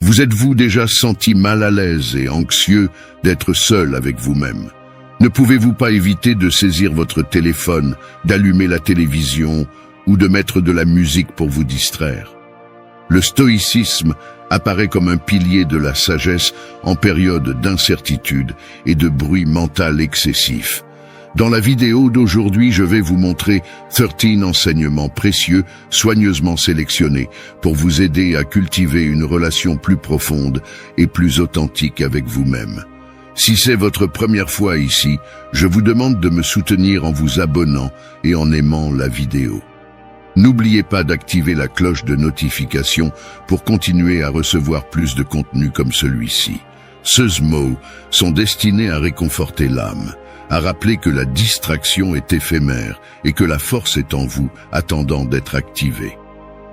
Vous êtes-vous déjà senti mal à l'aise et anxieux d'être seul avec vous-même? Ne pouvez-vous pas éviter de saisir votre téléphone, d'allumer la télévision ou de mettre de la musique pour vous distraire? Le stoïcisme apparaît comme un pilier de la sagesse en période d'incertitude et de bruit mental excessif. Dans la vidéo d'aujourd'hui, je vais vous montrer 13 enseignements précieux, soigneusement sélectionnés, pour vous aider à cultiver une relation plus profonde et plus authentique avec vous-même. Si c'est votre première fois ici, je vous demande de me soutenir en vous abonnant et en aimant la vidéo. N'oubliez pas d'activer la cloche de notification pour continuer à recevoir plus de contenu comme celui-ci. Ces mots sont destinés à réconforter l'âme, à rappeler que la distraction est éphémère et que la force est en vous, attendant d'être activée.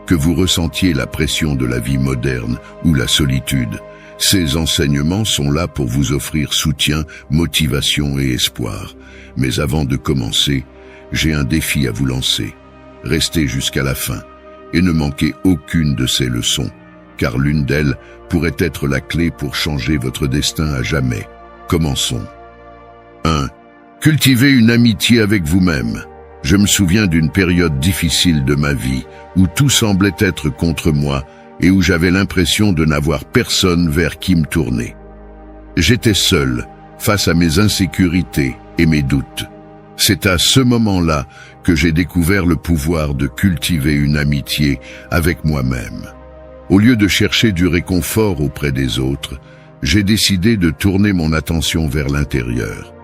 Que vous ressentiez la pression de la vie moderne ou la solitude, ces enseignements sont là pour vous offrir soutien, motivation et espoir. Mais avant de commencer, j'ai un défi à vous lancer. Restez jusqu'à la fin et ne manquez aucune de ces leçons, car l'une d'elles pourrait être la clé pour changer votre destin à jamais. Commençons. 1. Cultivez une amitié avec vous-même. Je me souviens d'une période difficile de ma vie où tout semblait être contre moi et où j'avais l'impression de n'avoir personne vers qui me tourner. J'étais seul face à mes insécurités et mes doutes. C'est à ce moment-là que j'ai découvert le pouvoir de cultiver une amitié avec moi-même. Au lieu de chercher du réconfort auprès des autres, j'ai décidé de tourner mon attention vers l'intérieur.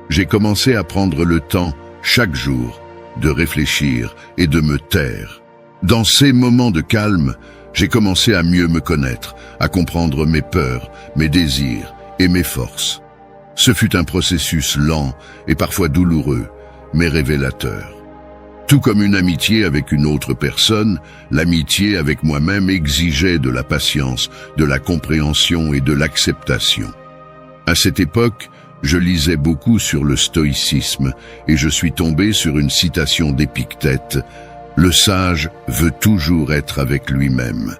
J'ai commencé à prendre le temps, chaque jour, de réfléchir et de me taire. Dans ces moments de calme, j'ai commencé à mieux me connaître, à comprendre mes peurs, mes désirs et mes forces. Ce fut un processus lent et parfois douloureux, mais révélateur. Tout comme une amitié avec une autre personne, l'amitié avec moi-même exigeait de la patience, de la compréhension et de l'acceptation. À cette époque, je lisais beaucoup sur le stoïcisme et je suis tombé sur une citation d'Épictète. Le sage veut toujours être avec lui-même.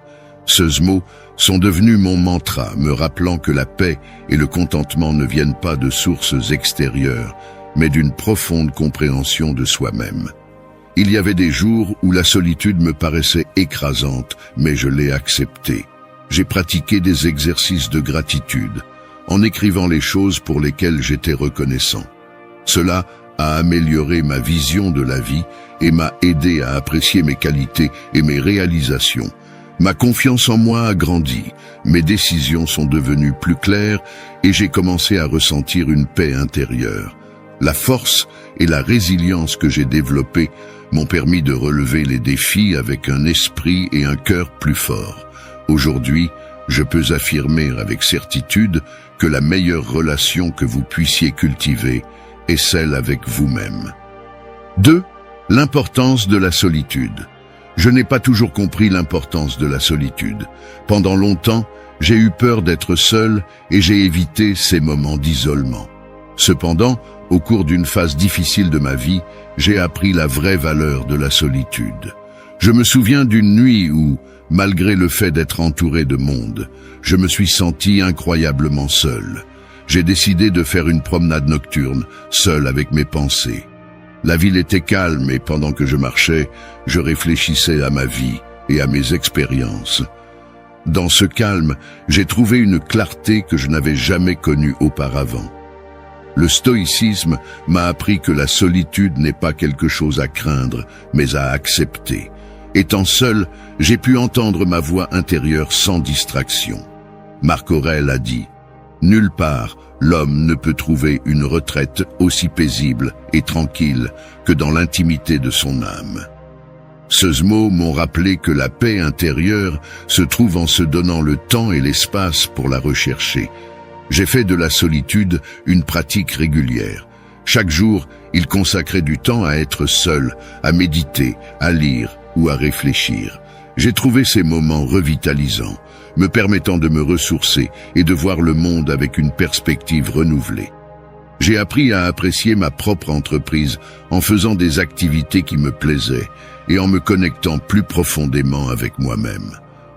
Ces mots sont devenus mon mantra, me rappelant que la paix et le contentement ne viennent pas de sources extérieures, mais d'une profonde compréhension de soi-même. Il y avait des jours où la solitude me paraissait écrasante, mais je l'ai acceptée. J'ai pratiqué des exercices de gratitude, en écrivant les choses pour lesquelles j'étais reconnaissant. Cela a amélioré ma vision de la vie et m'a aidé à apprécier mes qualités et mes réalisations. Ma confiance en moi a grandi, mes décisions sont devenues plus claires et j'ai commencé à ressentir une paix intérieure. La force et la résilience que j'ai développées m'ont permis de relever les défis avec un esprit et un cœur plus forts. Aujourd'hui, je peux affirmer avec certitude que la meilleure relation que vous puissiez cultiver est celle avec vous-même. 2. L'importance de la solitude. Je n'ai pas toujours compris l'importance de la solitude. Pendant longtemps, j'ai eu peur d'être seul et j'ai évité ces moments d'isolement. Cependant, au cours d'une phase difficile de ma vie, j'ai appris la vraie valeur de la solitude. Je me souviens d'une nuit où, malgré le fait d'être entouré de monde, je me suis senti incroyablement seul. J'ai décidé de faire une promenade nocturne, seul avec mes pensées. La ville était calme et pendant que je marchais, je réfléchissais à ma vie et à mes expériences. Dans ce calme, j'ai trouvé une clarté que je n'avais jamais connue auparavant. Le stoïcisme m'a appris que la solitude n'est pas quelque chose à craindre, mais à accepter. Étant seul, j'ai pu entendre ma voix intérieure sans distraction. Marc Aurèle a dit « Nulle part, l'homme ne peut trouver une retraite aussi paisible et tranquille que dans l'intimité de son âme. » Ces mots m'ont rappelé que la paix intérieure se trouve en se donnant le temps et l'espace pour la rechercher. J'ai fait de la solitude une pratique régulière. Chaque jour, il consacrait du temps à être seul, à méditer, à lire ou à réfléchir. J'ai trouvé ces moments revitalisants, me permettant de me ressourcer et de voir le monde avec une perspective renouvelée. J'ai appris à apprécier ma propre entreprise en faisant des activités qui me plaisaient et en me connectant plus profondément avec moi-même.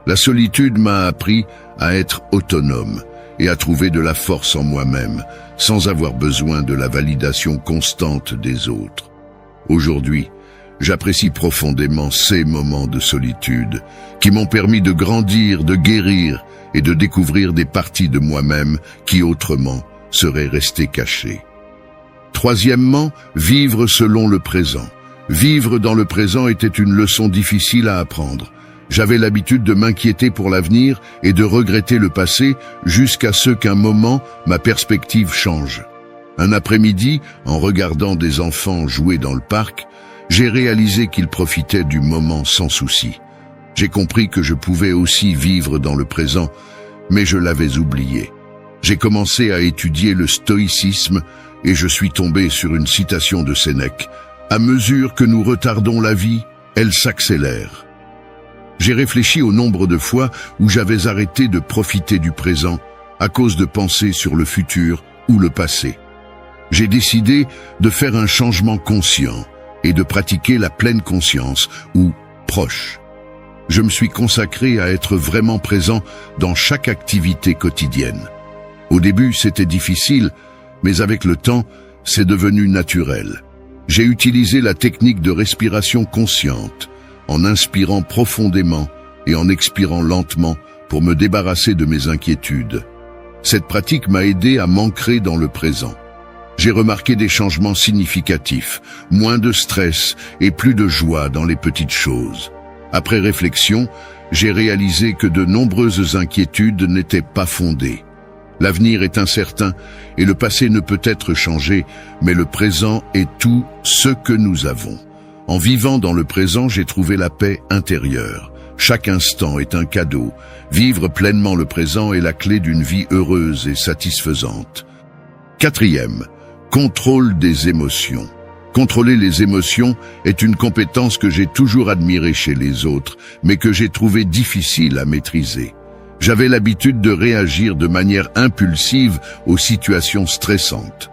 La solitude m'a appris à être autonome et à trouver de la force en moi-même, sans avoir besoin de la validation constante des autres. Aujourd'hui, j'apprécie profondément ces moments de solitude qui m'ont permis de grandir, de guérir et de découvrir des parties de moi-même qui autrement seraient restées cachées. Troisièmement, vivre selon le présent. Vivre dans le présent était une leçon difficile à apprendre. J'avais l'habitude de m'inquiéter pour l'avenir et de regretter le passé jusqu'à ce qu'un moment, ma perspective change. Un après-midi, en regardant des enfants jouer dans le parc, j'ai réalisé qu'ils profitaient du moment sans souci. J'ai compris que je pouvais aussi vivre dans le présent, mais je l'avais oublié. J'ai commencé à étudier le stoïcisme et je suis tombé sur une citation de Sénèque. « À mesure que nous retardons la vie, elle s'accélère. » J'ai réfléchi au nombre de fois où j'avais arrêté de profiter du présent à cause de pensées sur le futur ou le passé. J'ai décidé de faire un changement conscient et de pratiquer la pleine conscience ou proche. Je me suis consacré à être vraiment présent dans chaque activité quotidienne. Au début, c'était difficile, mais avec le temps, c'est devenu naturel. J'ai utilisé la technique de respiration consciente, en inspirant profondément et en expirant lentement pour me débarrasser de mes inquiétudes. Cette pratique m'a aidé à m'ancrer dans le présent. J'ai remarqué des changements significatifs, moins de stress et plus de joie dans les petites choses. Après réflexion, j'ai réalisé que de nombreuses inquiétudes n'étaient pas fondées. L'avenir est incertain et le passé ne peut être changé, mais le présent est tout ce que nous avons. En vivant dans le présent, j'ai trouvé la paix intérieure. Chaque instant est un cadeau. Vivre pleinement le présent est la clé d'une vie heureuse et satisfaisante. Quatrième, contrôle des émotions. Contrôler les émotions est une compétence que j'ai toujours admirée chez les autres, mais que j'ai trouvé difficile à maîtriser. J'avais l'habitude de réagir de manière impulsive aux situations stressantes.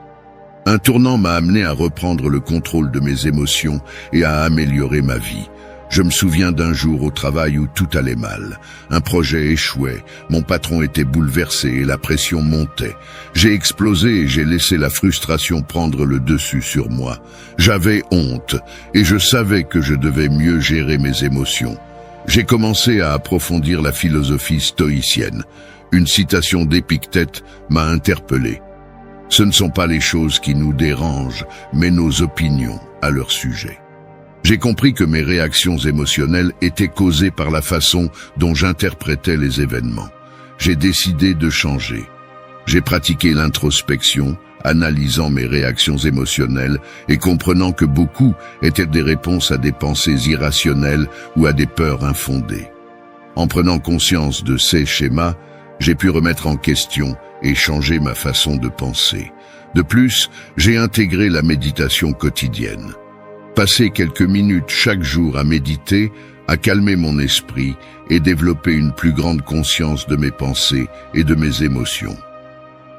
Un tournant m'a amené à reprendre le contrôle de mes émotions et à améliorer ma vie. Je me souviens d'un jour au travail où tout allait mal. Un projet échouait, mon patron était bouleversé et la pression montait. J'ai explosé et j'ai laissé la frustration prendre le dessus sur moi. J'avais honte et je savais que je devais mieux gérer mes émotions. J'ai commencé à approfondir la philosophie stoïcienne. Une citation d'Épictète m'a interpellé. Ce ne sont pas les choses qui nous dérangent, mais nos opinions à leur sujet. J'ai compris que mes réactions émotionnelles étaient causées par la façon dont j'interprétais les événements. J'ai décidé de changer. J'ai pratiqué l'introspection, analysant mes réactions émotionnelles et comprenant que beaucoup étaient des réponses à des pensées irrationnelles ou à des peurs infondées. En prenant conscience de ces schémas, j'ai pu remettre en question et changer ma façon de penser. De plus, j'ai intégré la méditation quotidienne. Passer quelques minutes chaque jour à méditer, à calmer mon esprit et développer une plus grande conscience de mes pensées et de mes émotions.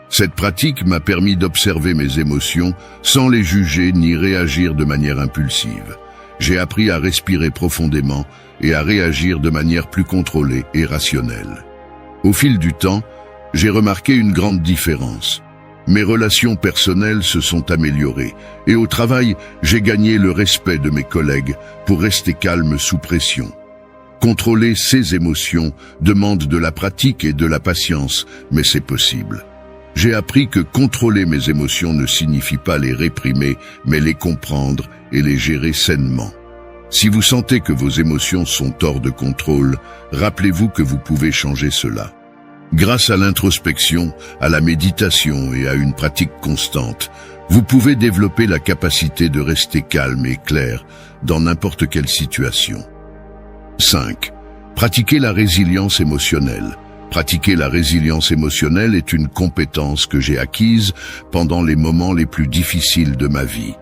Cette pratique m'a permis d'observer mes émotions sans les juger ni réagir de manière impulsive. J'ai appris à respirer profondément et à réagir de manière plus contrôlée et rationnelle. Au fil du temps, j'ai remarqué une grande différence. Mes relations personnelles se sont améliorées et au travail, j'ai gagné le respect de mes collègues pour rester calme sous pression. Contrôler ses émotions demande de la pratique et de la patience, mais c'est possible. J'ai appris que contrôler mes émotions ne signifie pas les réprimer, mais les comprendre et les gérer sainement. Si vous sentez que vos émotions sont hors de contrôle, rappelez-vous que vous pouvez changer cela. Grâce à l'introspection, à la méditation et à une pratique constante, vous pouvez développer la capacité de rester calme et clair dans n'importe quelle situation. 5. Pratiquer la résilience émotionnelle. Pratiquer la résilience émotionnelle est une compétence que j'ai acquise pendant les moments les plus difficiles de ma vie.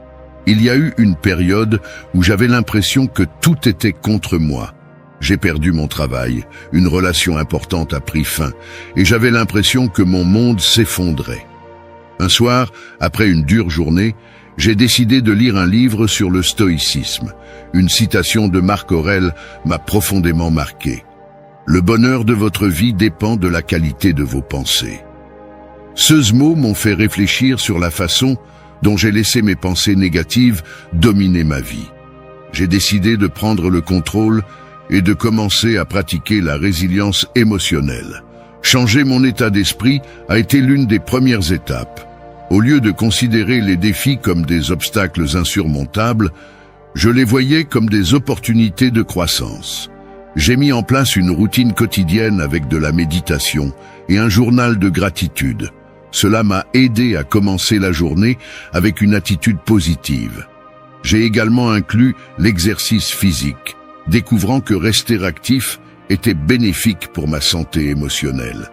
Il y a eu une période où j'avais l'impression que tout était contre moi. J'ai perdu mon travail, une relation importante a pris fin, et j'avais l'impression que mon monde s'effondrait. Un soir, après une dure journée, j'ai décidé de lire un livre sur le stoïcisme. Une citation de Marc Aurèle m'a profondément marqué. Le bonheur de votre vie dépend de la qualité de vos pensées. Ces mots m'ont fait réfléchir sur la façon dont j'ai laissé mes pensées négatives dominer ma vie. J'ai décidé de prendre le contrôle et de commencer à pratiquer la résilience émotionnelle. Changer mon état d'esprit a été l'une des premières étapes. Au lieu de considérer les défis comme des obstacles insurmontables, je les voyais comme des opportunités de croissance. J'ai mis en place une routine quotidienne avec de la méditation et un journal de gratitude. Cela m'a aidé à commencer la journée avec une attitude positive. J'ai également inclus l'exercice physique, découvrant que rester actif était bénéfique pour ma santé émotionnelle.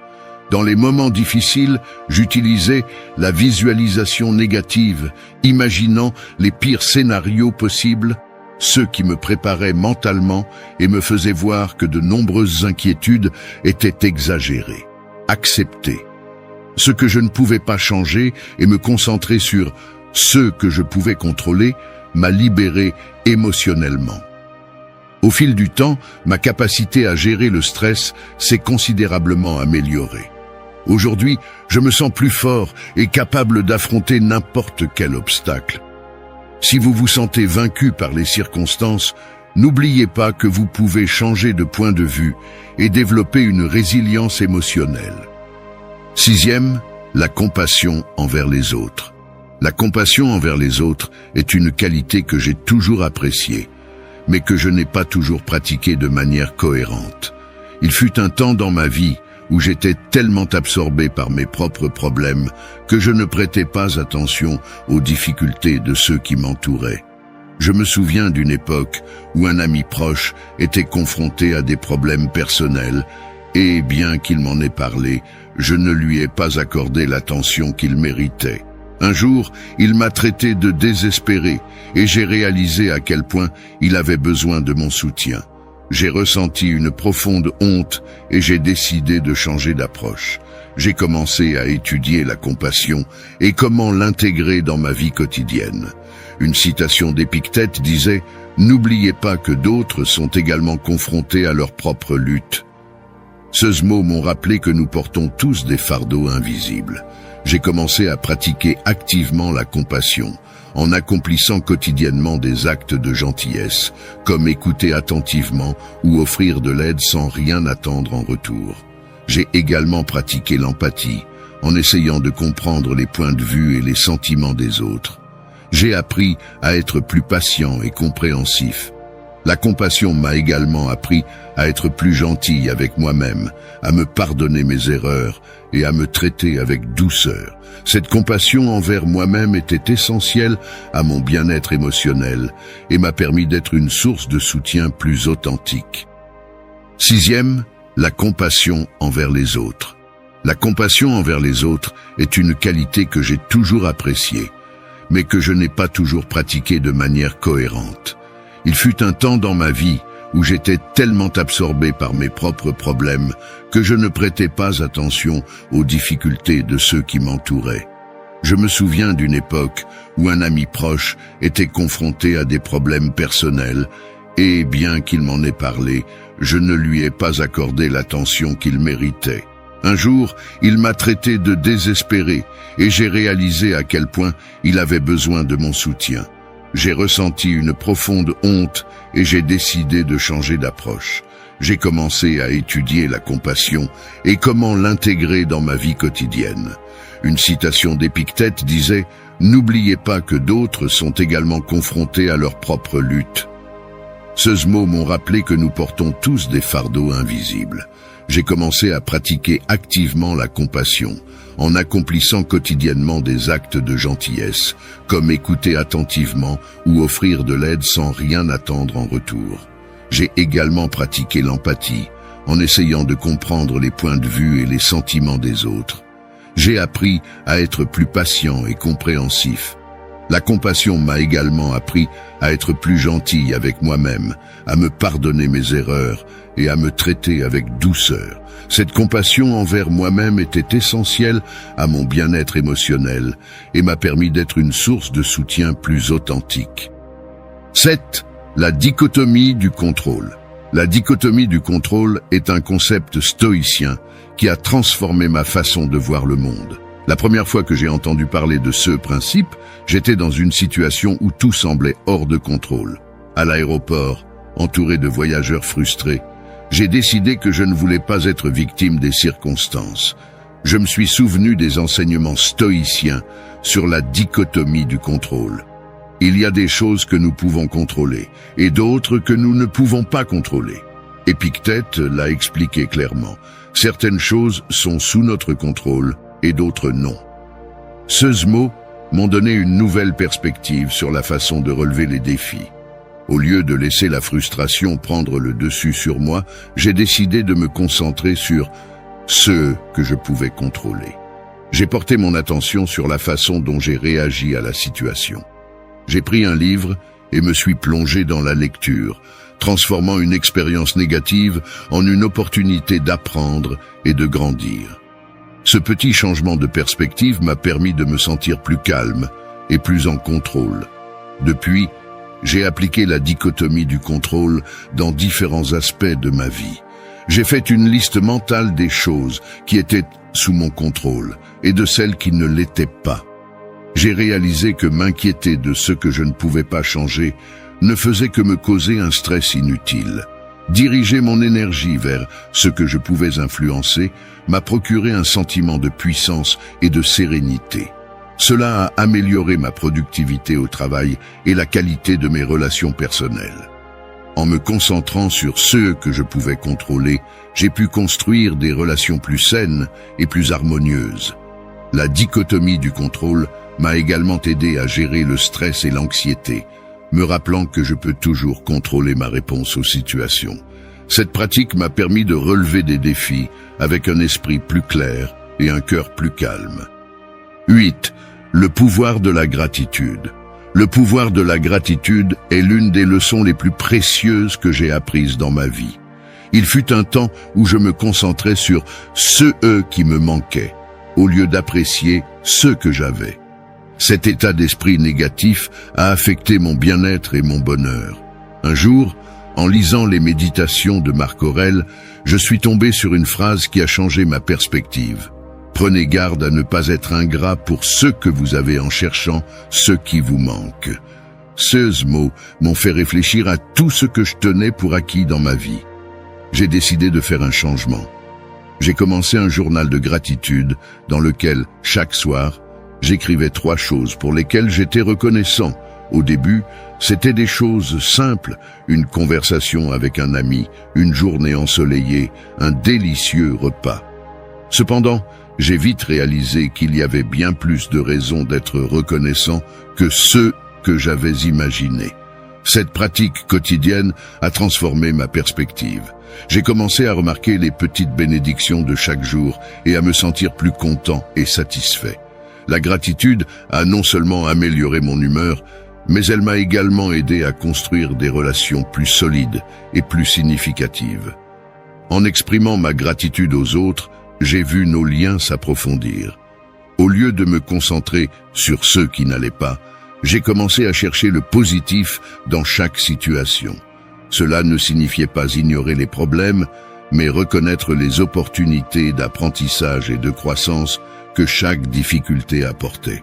Dans les moments difficiles, j'utilisais la visualisation négative, imaginant les pires scénarios possibles, ceux qui me préparaient mentalement et me faisaient voir que de nombreuses inquiétudes étaient exagérées. Accepter ce que je ne pouvais pas changer et me concentrer sur ce que je pouvais contrôler m'a libéré émotionnellement. Au fil du temps, ma capacité à gérer le stress s'est considérablement améliorée. Aujourd'hui, je me sens plus fort et capable d'affronter n'importe quel obstacle. Si vous vous sentez vaincu par les circonstances, n'oubliez pas que vous pouvez changer de point de vue et développer une résilience émotionnelle. 6e, la compassion envers les autres. La compassion envers les autres est une qualité que j'ai toujours appréciée, mais que je n'ai pas toujours pratiquée de manière cohérente. Il fut un temps dans ma vie où j'étais tellement absorbé par mes propres problèmes que je ne prêtais pas attention aux difficultés de ceux qui m'entouraient. Je me souviens d'une époque où un ami proche était confronté à des problèmes personnels et, bien qu'il m'en ait parlé, je ne lui ai pas accordé l'attention qu'il méritait. Un jour, il m'a traité de désespéré et j'ai réalisé à quel point il avait besoin de mon soutien. J'ai ressenti une profonde honte et j'ai décidé de changer d'approche. J'ai commencé à étudier la compassion et comment l'intégrer dans ma vie quotidienne. Une citation d'Épictète disait « N'oubliez pas que d'autres sont également confrontés à leur propre lutte ». Ces mots m'ont rappelé que nous portons tous des fardeaux invisibles. J'ai commencé à pratiquer activement la compassion, en accomplissant quotidiennement des actes de gentillesse, comme écouter attentivement ou offrir de l'aide sans rien attendre en retour. J'ai également pratiqué l'empathie, en essayant de comprendre les points de vue et les sentiments des autres. J'ai appris à être plus patient et compréhensif. La compassion m'a également appris à être plus gentil avec moi-même, à me pardonner mes erreurs et à me traiter avec douceur. Cette compassion envers moi-même était essentielle à mon bien-être émotionnel et m'a permis d'être une source de soutien plus authentique. 6e, la compassion envers les autres. La compassion envers les autres est une qualité que j'ai toujours appréciée, mais que je n'ai pas toujours pratiquée de manière cohérente. Il fut un temps dans ma vie où j'étais tellement absorbé par mes propres problèmes que je ne prêtais pas attention aux difficultés de ceux qui m'entouraient. Je me souviens d'une époque où un ami proche était confronté à des problèmes personnels et, bien qu'il m'en ait parlé, je ne lui ai pas accordé l'attention qu'il méritait. Un jour, il m'a traité de désespéré et j'ai réalisé à quel point il avait besoin de mon soutien. J'ai ressenti une profonde honte et j'ai décidé de changer d'approche. J'ai commencé à étudier la compassion et comment l'intégrer dans ma vie quotidienne. Une citation d'Épictète disait « N'oubliez pas que d'autres sont également confrontés à leur propre lutte ». Ces mots m'ont rappelé que nous portons tous des fardeaux invisibles. J'ai commencé à pratiquer activement la compassion, en accomplissant quotidiennement des actes de gentillesse, comme écouter attentivement ou offrir de l'aide sans rien attendre en retour. J'ai également pratiqué l'empathie, en essayant de comprendre les points de vue et les sentiments des autres. J'ai appris à être plus patient et compréhensif. La compassion m'a également appris à être plus gentil avec moi-même, à me pardonner mes erreurs et à me traiter avec douceur. Cette compassion envers moi-même était essentielle à mon bien-être émotionnel et m'a permis d'être une source de soutien plus authentique. 7. La dichotomie du contrôle. La dichotomie du contrôle est un concept stoïcien qui a transformé ma façon de voir le monde. La première fois que j'ai entendu parler de ce principe, j'étais dans une situation où tout semblait hors de contrôle. À l'aéroport, entouré de voyageurs frustrés, j'ai décidé que je ne voulais pas être victime des circonstances. Je me suis souvenu des enseignements stoïciens sur la dichotomie du contrôle. Il y a des choses que nous pouvons contrôler et d'autres que nous ne pouvons pas contrôler. Épictète l'a expliqué clairement. Certaines choses sont sous notre contrôle et d'autres non. Ces mots m'ont donné une nouvelle perspective sur la façon de relever les défis. Au lieu de laisser la frustration prendre le dessus sur moi, j'ai décidé de me concentrer sur ce que je pouvais contrôler. J'ai porté mon attention sur la façon dont j'ai réagi à la situation. J'ai pris un livre et me suis plongé dans la lecture, transformant une expérience négative en une opportunité d'apprendre et de grandir. Ce petit changement de perspective m'a permis de me sentir plus calme et plus en contrôle. Depuis, j'ai appliqué la dichotomie du contrôle dans différents aspects de ma vie. J'ai fait une liste mentale des choses qui étaient sous mon contrôle et de celles qui ne l'étaient pas. J'ai réalisé que m'inquiéter de ce que je ne pouvais pas changer ne faisait que me causer un stress inutile. Diriger mon énergie vers ce que je pouvais influencer m'a procuré un sentiment de puissance et de sérénité. Cela a amélioré ma productivité au travail et la qualité de mes relations personnelles. En me concentrant sur ce que je pouvais contrôler, j'ai pu construire des relations plus saines et plus harmonieuses. La dichotomie du contrôle m'a également aidé à gérer le stress et l'anxiété, me rappelant que je peux toujours contrôler ma réponse aux situations. Cette pratique m'a permis de relever des défis avec un esprit plus clair et un cœur plus calme. 8. Le pouvoir de la gratitude. Le pouvoir de la gratitude est l'une des leçons les plus précieuses que j'ai apprises dans ma vie. Il fut un temps où je me concentrais sur ceux qui me manquaient, au lieu d'apprécier ceux que j'avais. Cet état d'esprit négatif a affecté mon bien-être et mon bonheur. Un jour, en lisant les méditations de Marc Aurèle, je suis tombé sur une phrase qui a changé ma perspective. Prenez garde à ne pas être ingrat pour ce que vous avez en cherchant ce qui vous manque. Ces mots m'ont fait réfléchir à tout ce que je tenais pour acquis dans ma vie. J'ai décidé de faire un changement. J'ai commencé un journal de gratitude dans lequel, chaque soir, j'écrivais 3 choses pour lesquelles j'étais reconnaissant. Au début, c'était des choses simples, une conversation avec un ami, une journée ensoleillée, un délicieux repas. Cependant, j'ai vite réalisé qu'il y avait bien plus de raisons d'être reconnaissant que ceux que j'avais imaginés. Cette pratique quotidienne a transformé ma perspective. J'ai commencé à remarquer les petites bénédictions de chaque jour et à me sentir plus content et satisfait. La gratitude a non seulement amélioré mon humeur, mais elle m'a également aidé à construire des relations plus solides et plus significatives. En exprimant ma gratitude aux autres, j'ai vu nos liens s'approfondir. Au lieu de me concentrer sur ceux qui n'allaient pas, j'ai commencé à chercher le positif dans chaque situation. Cela ne signifiait pas ignorer les problèmes, mais reconnaître les opportunités d'apprentissage et de croissance que chaque difficulté apportait.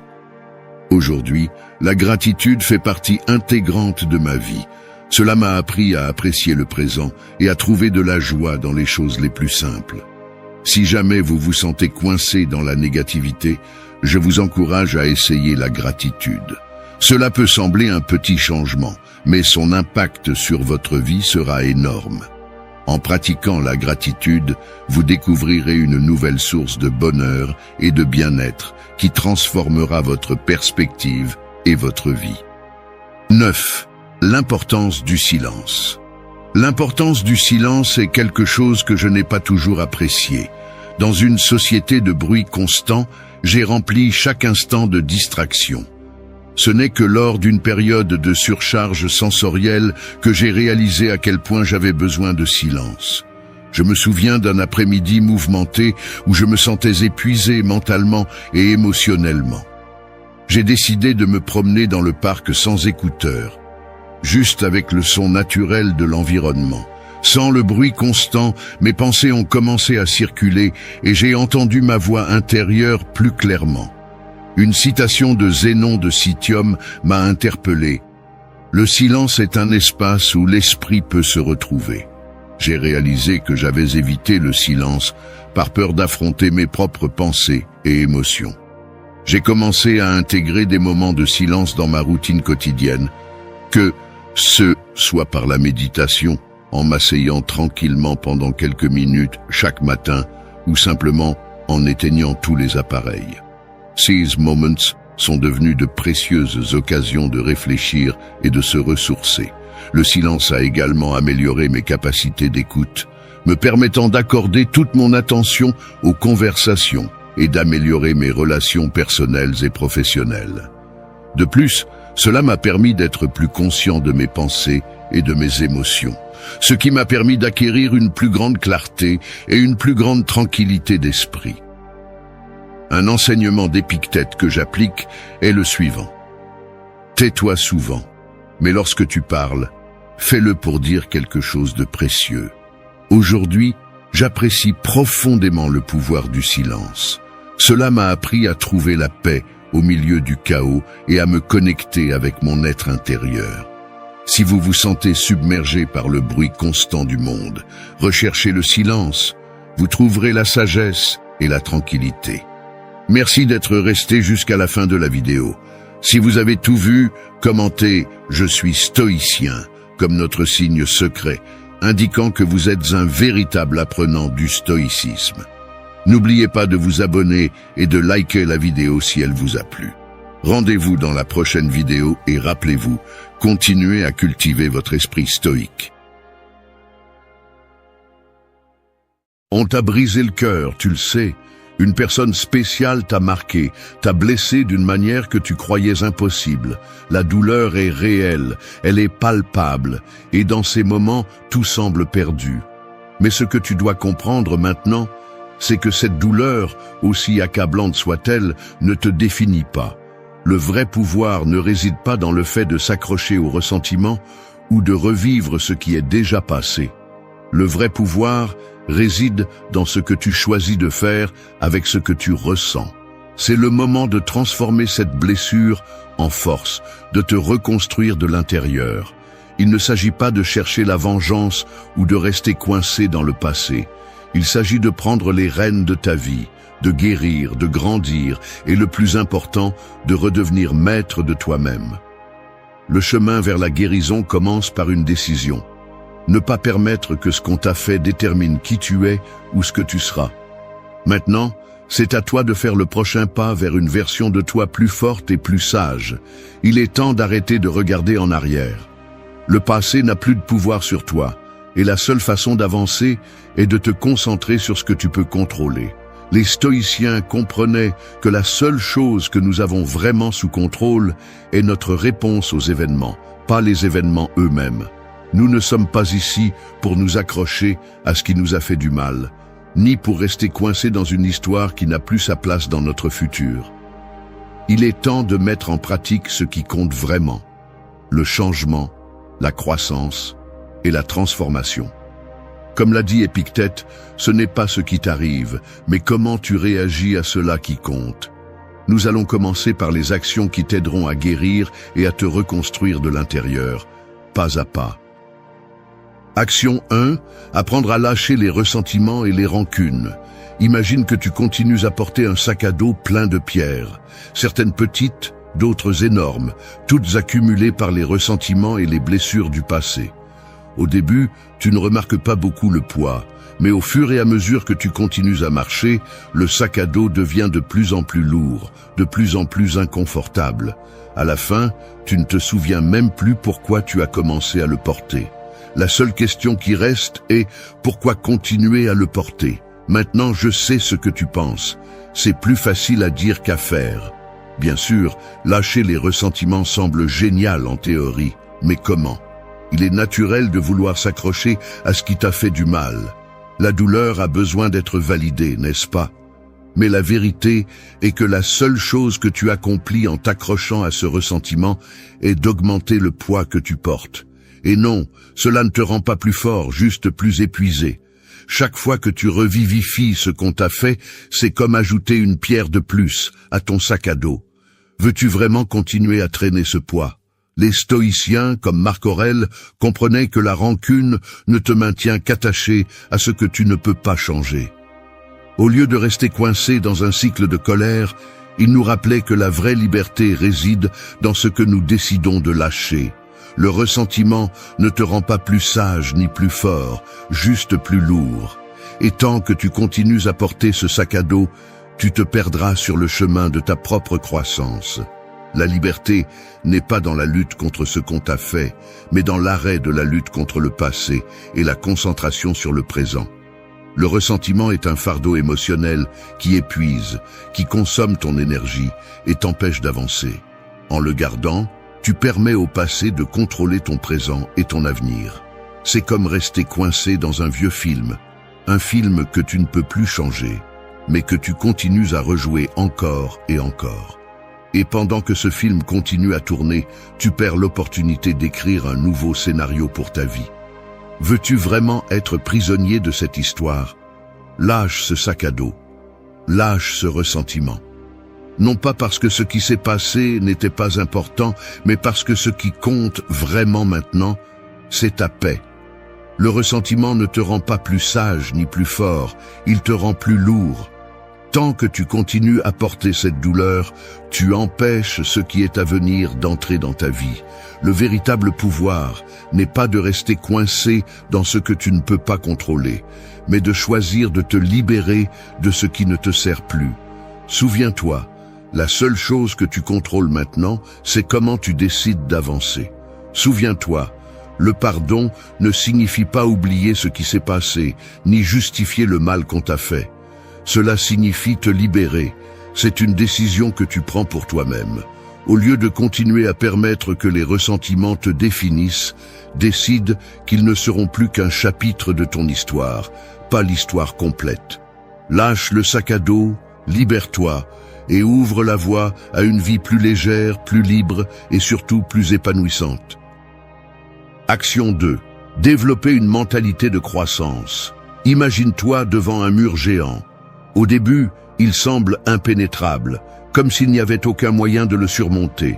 Aujourd'hui, la gratitude fait partie intégrante de ma vie. Cela m'a appris à apprécier le présent et à trouver de la joie dans les choses les plus simples. Si jamais vous vous sentez coincé dans la négativité, je vous encourage à essayer la gratitude. Cela peut sembler un petit changement, mais son impact sur votre vie sera énorme. En pratiquant la gratitude, vous découvrirez une nouvelle source de bonheur et de bien-être qui transformera votre perspective et votre vie. 9. L'importance du silence. L'importance du silence est quelque chose que je n'ai pas toujours apprécié. Dans une société de bruit constant, j'ai rempli chaque instant de distraction. Ce n'est que lors d'une période de surcharge sensorielle que j'ai réalisé à quel point j'avais besoin de silence. Je me souviens d'un après-midi mouvementé où je me sentais épuisé mentalement et émotionnellement. J'ai décidé de me promener dans le parc sans écouteurs, juste avec le son naturel de l'environnement. Sans le bruit constant, mes pensées ont commencé à circuler et j'ai entendu ma voix intérieure plus clairement. Une citation de Zénon de Citium m'a interpellé. Le silence est un espace où l'esprit peut se retrouver. J'ai réalisé que j'avais évité le silence par peur d'affronter mes propres pensées et émotions. J'ai commencé à intégrer des moments de silence dans ma routine quotidienne, que ce soit par la méditation, en m'asseyant tranquillement pendant quelques minutes chaque matin, ou simplement en éteignant tous les appareils. These moments sont devenus de précieuses occasions de réfléchir et de se ressourcer. Le silence a également amélioré mes capacités d'écoute, me permettant d'accorder toute mon attention aux conversations et d'améliorer mes relations personnelles et professionnelles. De plus, cela m'a permis d'être plus conscient de mes pensées et de mes émotions, ce qui m'a permis d'acquérir une plus grande clarté et une plus grande tranquillité d'esprit. Un enseignement d'Épictète que j'applique est le suivant. Tais-toi souvent, mais lorsque tu parles, fais-le pour dire quelque chose de précieux. Aujourd'hui, j'apprécie profondément le pouvoir du silence. Cela m'a appris à trouver la paix au milieu du chaos et à me connecter avec mon être intérieur. Si vous vous sentez submergé par le bruit constant du monde, recherchez le silence. Vous trouverez la sagesse et la tranquillité. Merci d'être resté jusqu'à la fin de la vidéo. Si vous avez tout vu, commentez « Je suis stoïcien » comme notre signe secret, indiquant que vous êtes un véritable apprenant du stoïcisme. N'oubliez pas de vous abonner et de liker la vidéo si elle vous a plu. Rendez-vous dans la prochaine vidéo et rappelez-vous, continuez à cultiver votre esprit stoïque. On t'a brisé le cœur, tu le sais. Une personne spéciale t'a marqué, t'a blessé d'une manière que tu croyais impossible. La douleur est réelle, elle est palpable, et dans ces moments, tout semble perdu. Mais ce que tu dois comprendre maintenant, c'est que cette douleur, aussi accablante soit-elle, ne te définit pas. Le vrai pouvoir ne réside pas dans le fait de s'accrocher au ressentiment ou de revivre ce qui est déjà passé. Le vrai pouvoir réside dans ce que tu choisis de faire avec ce que tu ressens. C'est le moment de transformer cette blessure en force, de te reconstruire de l'intérieur. Il ne s'agit pas de chercher la vengeance ou de rester coincé dans le passé. Il s'agit de prendre les rênes de ta vie, de guérir, de grandir et le plus important, de redevenir maître de toi-même. Le chemin vers la guérison commence par une décision. Ne pas permettre que ce qu'on t'a fait détermine qui tu es ou ce que tu seras. Maintenant, c'est à toi de faire le prochain pas vers une version de toi plus forte et plus sage. Il est temps d'arrêter de regarder en arrière. Le passé n'a plus de pouvoir sur toi, et la seule façon d'avancer est de te concentrer sur ce que tu peux contrôler. Les stoïciens comprenaient que la seule chose que nous avons vraiment sous contrôle est notre réponse aux événements, pas les événements eux-mêmes. Nous ne sommes pas ici pour nous accrocher à ce qui nous a fait du mal, ni pour rester coincés dans une histoire qui n'a plus sa place dans notre futur. Il est temps de mettre en pratique ce qui compte vraiment, le changement, la croissance et la transformation. Comme l'a dit Épictète, ce n'est pas ce qui t'arrive, mais comment tu réagis à cela qui compte. Nous allons commencer par les actions qui t'aideront à guérir et à te reconstruire de l'intérieur, pas à pas. Action 1. Apprendre à lâcher les ressentiments et les rancunes. Imagine que tu continues à porter un sac à dos plein de pierres, certaines petites, d'autres énormes, toutes accumulées par les ressentiments et les blessures du passé. Au début, tu ne remarques pas beaucoup le poids, mais au fur et à mesure que tu continues à marcher, le sac à dos devient de plus en plus lourd, de plus en plus inconfortable. À la fin, tu ne te souviens même plus pourquoi tu as commencé à le porter. La seule question qui reste est « Pourquoi continuer à le porter ?» Maintenant, je sais ce que tu penses. C'est plus facile à dire qu'à faire. Bien sûr, lâcher les ressentiments semble génial en théorie, mais comment? Il est naturel de vouloir s'accrocher à ce qui t'a fait du mal. La douleur a besoin d'être validée, n'est-ce pas? Mais la vérité est que la seule chose que tu accomplis en t'accrochant à ce ressentiment est d'augmenter le poids que tu portes. Et non, cela ne te rend pas plus fort, juste plus épuisé. Chaque fois que tu revivifies ce qu'on t'a fait, c'est comme ajouter une pierre de plus à ton sac à dos. Veux-tu vraiment continuer à traîner ce poids? Les stoïciens, comme Marc Aurèle, comprenaient que la rancune ne te maintient qu'attaché à ce que tu ne peux pas changer. Au lieu de rester coincé dans un cycle de colère, il nous rappelait que la vraie liberté réside dans ce que nous décidons de lâcher. Le ressentiment ne te rend pas plus sage ni plus fort, juste plus lourd. Et tant que tu continues à porter ce sac à dos, tu te perdras sur le chemin de ta propre croissance. La liberté n'est pas dans la lutte contre ce qu'on t'a fait, mais dans l'arrêt de la lutte contre le passé et la concentration sur le présent. Le ressentiment est un fardeau émotionnel qui épuise, qui consomme ton énergie et t'empêche d'avancer. En le gardant, tu permets au passé de contrôler ton présent et ton avenir. C'est comme rester coincé dans un vieux film, un film que tu ne peux plus changer, mais que tu continues à rejouer encore et encore. Et pendant que ce film continue à tourner, tu perds l'opportunité d'écrire un nouveau scénario pour ta vie. Veux-tu vraiment être prisonnier de cette histoire? Lâche ce sac à dos. Lâche ce ressentiment. Non pas parce que ce qui s'est passé n'était pas important, mais parce que ce qui compte vraiment maintenant, c'est ta paix. Le ressentiment ne te rend pas plus sage ni plus fort, il te rend plus lourd. Tant que tu continues à porter cette douleur, tu empêches ce qui est à venir d'entrer dans ta vie. Le véritable pouvoir n'est pas de rester coincé dans ce que tu ne peux pas contrôler, mais de choisir de te libérer de ce qui ne te sert plus. Souviens-toi, la seule chose que tu contrôles maintenant, c'est comment tu décides d'avancer. Souviens-toi, le pardon ne signifie pas oublier ce qui s'est passé, ni justifier le mal qu'on t'a fait. Cela signifie te libérer. C'est une décision que tu prends pour toi-même. Au lieu de continuer à permettre que les ressentiments te définissent, décide qu'ils ne seront plus qu'un chapitre de ton histoire, pas l'histoire complète. Lâche le sac à dos, libère-toi et ouvre la voie à une vie plus légère, plus libre et surtout plus épanouissante. Action 2. Développer une mentalité de croissance. Imagine-toi devant un mur géant. Au début, il semble impénétrable, comme s'il n'y avait aucun moyen de le surmonter.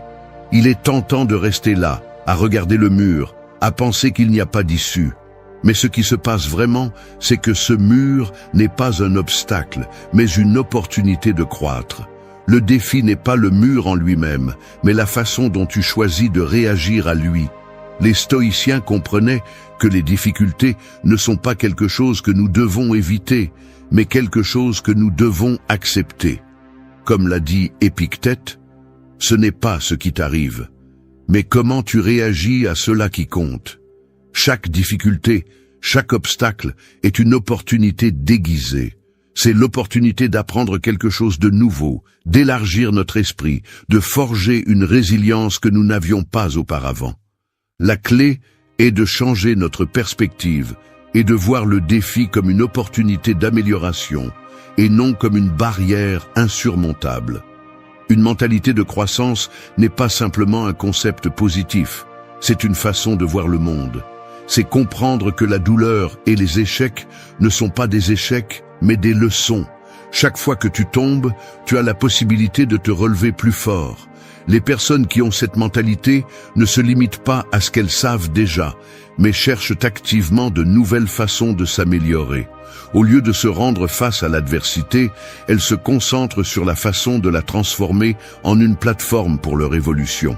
Il est tentant de rester là, à regarder le mur, à penser qu'il n'y a pas d'issue. Mais ce qui se passe vraiment, c'est que ce mur n'est pas un obstacle, mais une opportunité de croître. Le défi n'est pas le mur en lui-même, mais la façon dont tu choisis de réagir à lui. Les stoïciens comprenaient que les difficultés ne sont pas quelque chose que nous devons éviter, mais quelque chose que nous devons accepter. Comme l'a dit Épictète, ce n'est pas ce qui t'arrive, mais comment tu réagis à cela qui compte. Chaque difficulté, chaque obstacle est une opportunité déguisée. C'est l'opportunité d'apprendre quelque chose de nouveau, d'élargir notre esprit, de forger une résilience que nous n'avions pas auparavant. La clé est de changer notre perspective et de voir le défi comme une opportunité d'amélioration et non comme une barrière insurmontable. Une mentalité de croissance n'est pas simplement un concept positif, c'est une façon de voir le monde. C'est comprendre que la douleur et les échecs ne sont pas des échecs, mais des leçons. Chaque fois que tu tombes, tu as la possibilité de te relever plus fort. Les personnes qui ont cette mentalité ne se limitent pas à ce qu'elles savent déjà, mais cherchent activement de nouvelles façons de s'améliorer. Au lieu de se rendre face à l'adversité, elles se concentrent sur la façon de la transformer en une plateforme pour leur évolution.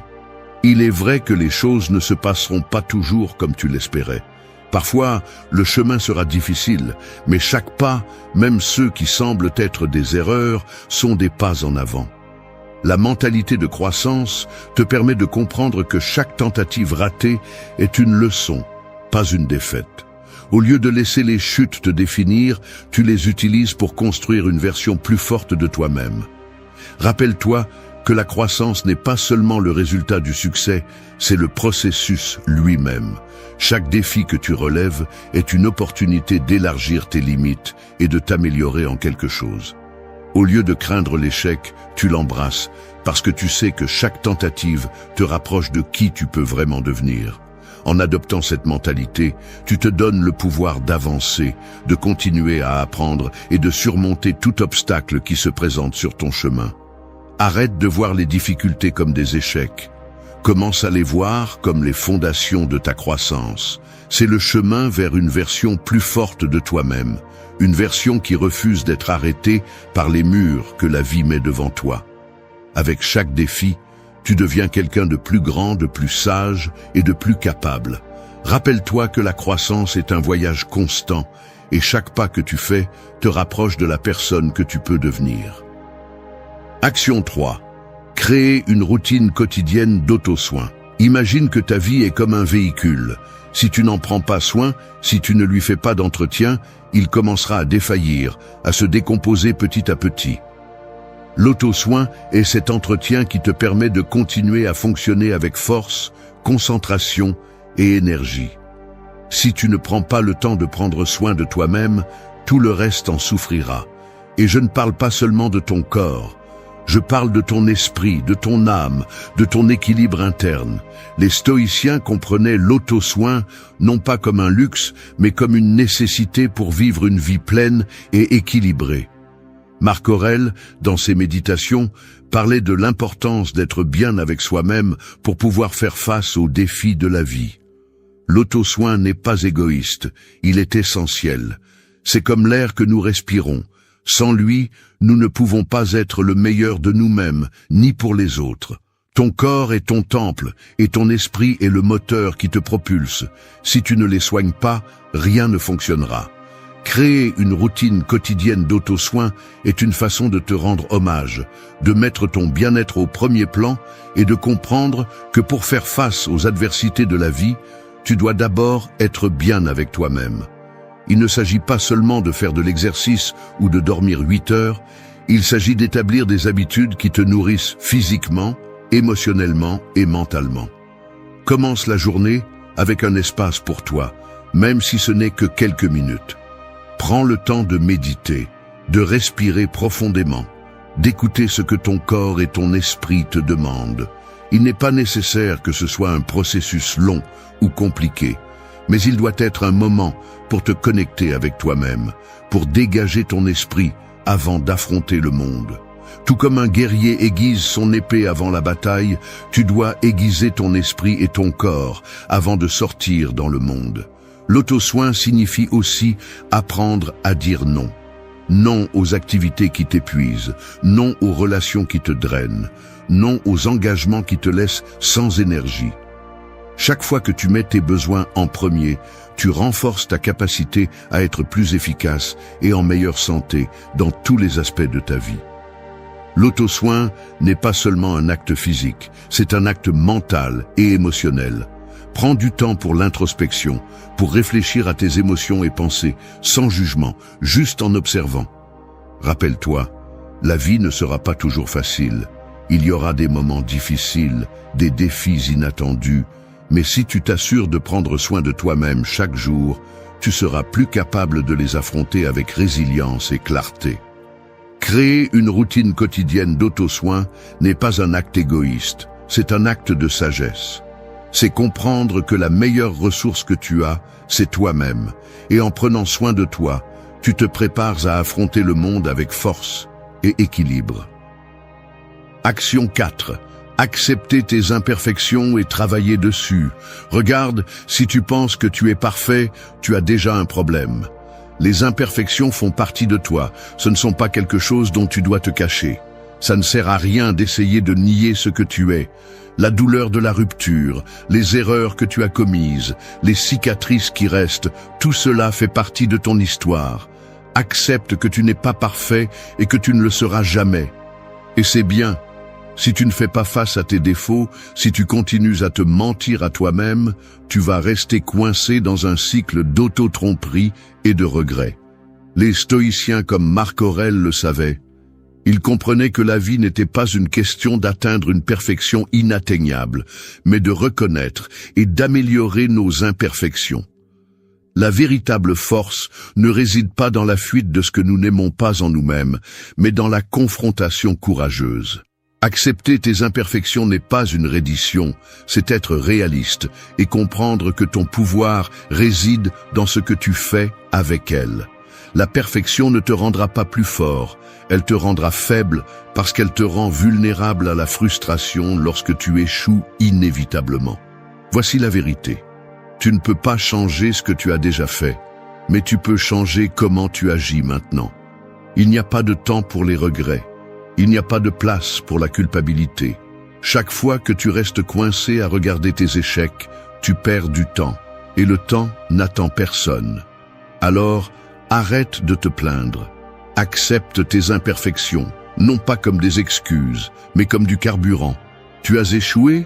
Il est vrai que les choses ne se passeront pas toujours comme tu l'espérais. Parfois, le chemin sera difficile, mais chaque pas, même ceux qui semblent être des erreurs, sont des pas en avant. La mentalité de croissance te permet de comprendre que chaque tentative ratée est une leçon, pas une défaite. Au lieu de laisser les chutes te définir, tu les utilises pour construire une version plus forte de toi-même. Rappelle-toi que la croissance n'est pas seulement le résultat du succès, c'est le processus lui-même. Chaque défi que tu relèves est une opportunité d'élargir tes limites et de t'améliorer en quelque chose. Au lieu de craindre l'échec, tu l'embrasses, parce que tu sais que chaque tentative te rapproche de qui tu peux vraiment devenir. En adoptant cette mentalité, tu te donnes le pouvoir d'avancer, de continuer à apprendre et de surmonter tout obstacle qui se présente sur ton chemin. Arrête de voir les difficultés comme des échecs. Commence à les voir comme les fondations de ta croissance. C'est le chemin vers une version plus forte de toi-même, une version qui refuse d'être arrêtée par les murs que la vie met devant toi. Avec chaque défi, tu deviens quelqu'un de plus grand, de plus sage et de plus capable. Rappelle-toi que la croissance est un voyage constant et chaque pas que tu fais te rapproche de la personne que tu peux devenir. Action 3. Créer une routine quotidienne d'auto-soin. Imagine que ta vie est comme un véhicule. Si tu n'en prends pas soin, si tu ne lui fais pas d'entretien, il commencera à défaillir, à se décomposer petit à petit. L'auto-soin est cet entretien qui te permet de continuer à fonctionner avec force, concentration et énergie. Si tu ne prends pas le temps de prendre soin de toi-même, tout le reste en souffrira. Et je ne parle pas seulement de ton corps. Je parle de ton esprit, de ton âme, de ton équilibre interne. Les stoïciens comprenaient l'auto-soin non pas comme un luxe, mais comme une nécessité pour vivre une vie pleine et équilibrée. Marc Aurèle, dans ses méditations, parlait de l'importance d'être bien avec soi-même pour pouvoir faire face aux défis de la vie. L'auto-soin n'est pas égoïste, il est essentiel. C'est comme l'air que nous respirons. Sans lui, nous ne pouvons pas être le meilleur de nous-mêmes, ni pour les autres. Ton corps est ton temple, et ton esprit est le moteur qui te propulse. Si tu ne les soignes pas, rien ne fonctionnera. Créer une routine quotidienne d'auto-soin est une façon de te rendre hommage, de mettre ton bien-être au premier plan et de comprendre que pour faire face aux adversités de la vie, tu dois d'abord être bien avec toi-même. Il ne s'agit pas seulement de faire de l'exercice ou de dormir 8 heures, il s'agit d'établir des habitudes qui te nourrissent physiquement, émotionnellement et mentalement. Commence la journée avec un espace pour toi, même si ce n'est que quelques minutes. Prends le temps de méditer, de respirer profondément, d'écouter ce que ton corps et ton esprit te demandent. Il n'est pas nécessaire que ce soit un processus long ou compliqué, mais il doit être un moment pour te connecter avec toi-même, pour dégager ton esprit avant d'affronter le monde. Tout comme un guerrier aiguise son épée avant la bataille, tu dois aiguiser ton esprit et ton corps avant de sortir dans le monde. L'auto-soin signifie aussi apprendre à dire non. Non aux activités qui t'épuisent, non aux relations qui te drainent, non aux engagements qui te laissent sans énergie. Chaque fois que tu mets tes besoins en premier, tu renforces ta capacité à être plus efficace et en meilleure santé dans tous les aspects de ta vie. L'auto-soin n'est pas seulement un acte physique, c'est un acte mental et émotionnel. Prends du temps pour l'introspection, pour réfléchir à tes émotions et pensées, sans jugement, juste en observant. Rappelle-toi, la vie ne sera pas toujours facile. Il y aura des moments difficiles, des défis inattendus, mais si tu t'assures de prendre soin de toi-même chaque jour, tu seras plus capable de les affronter avec résilience et clarté. Créer une routine quotidienne d'auto-soin n'est pas un acte égoïste, c'est un acte de sagesse. C'est comprendre que la meilleure ressource que tu as, c'est toi-même. Et en prenant soin de toi, tu te prépares à affronter le monde avec force et équilibre. Action 4. Accepter tes imperfections et travailler dessus. Regarde, si tu penses que tu es parfait, tu as déjà un problème. Les imperfections font partie de toi, ce ne sont pas quelque chose dont tu dois te cacher. Ça ne sert à rien d'essayer de nier ce que tu es. La douleur de la rupture, les erreurs que tu as commises, les cicatrices qui restent, tout cela fait partie de ton histoire. Accepte que tu n'es pas parfait et que tu ne le seras jamais. Et c'est bien. Si tu ne fais pas face à tes défauts, si tu continues à te mentir à toi-même, tu vas rester coincé dans un cycle d'auto-tromperie et de regrets. Les stoïciens comme Marc Aurèle le savaient. Ils comprenaient que la vie n'était pas une question d'atteindre une perfection inatteignable, mais de reconnaître et d'améliorer nos imperfections. La véritable force ne réside pas dans la fuite de ce que nous n'aimons pas en nous-mêmes, mais dans la confrontation courageuse. Accepter tes imperfections n'est pas une reddition, c'est être réaliste et comprendre que ton pouvoir réside dans ce que tu fais avec elles. La perfection ne te rendra pas plus fort, elle te rendra faible parce qu'elle te rend vulnérable à la frustration lorsque tu échoues inévitablement. Voici la vérité. Tu ne peux pas changer ce que tu as déjà fait, mais tu peux changer comment tu agis maintenant. Il n'y a pas de temps pour les regrets. Il n'y a pas de place pour la culpabilité. Chaque fois que tu restes coincé à regarder tes échecs, tu perds du temps. Et le temps n'attend personne. Alors, arrête de te plaindre. Accepte tes imperfections, non pas comme des excuses, mais comme du carburant. Tu as échoué?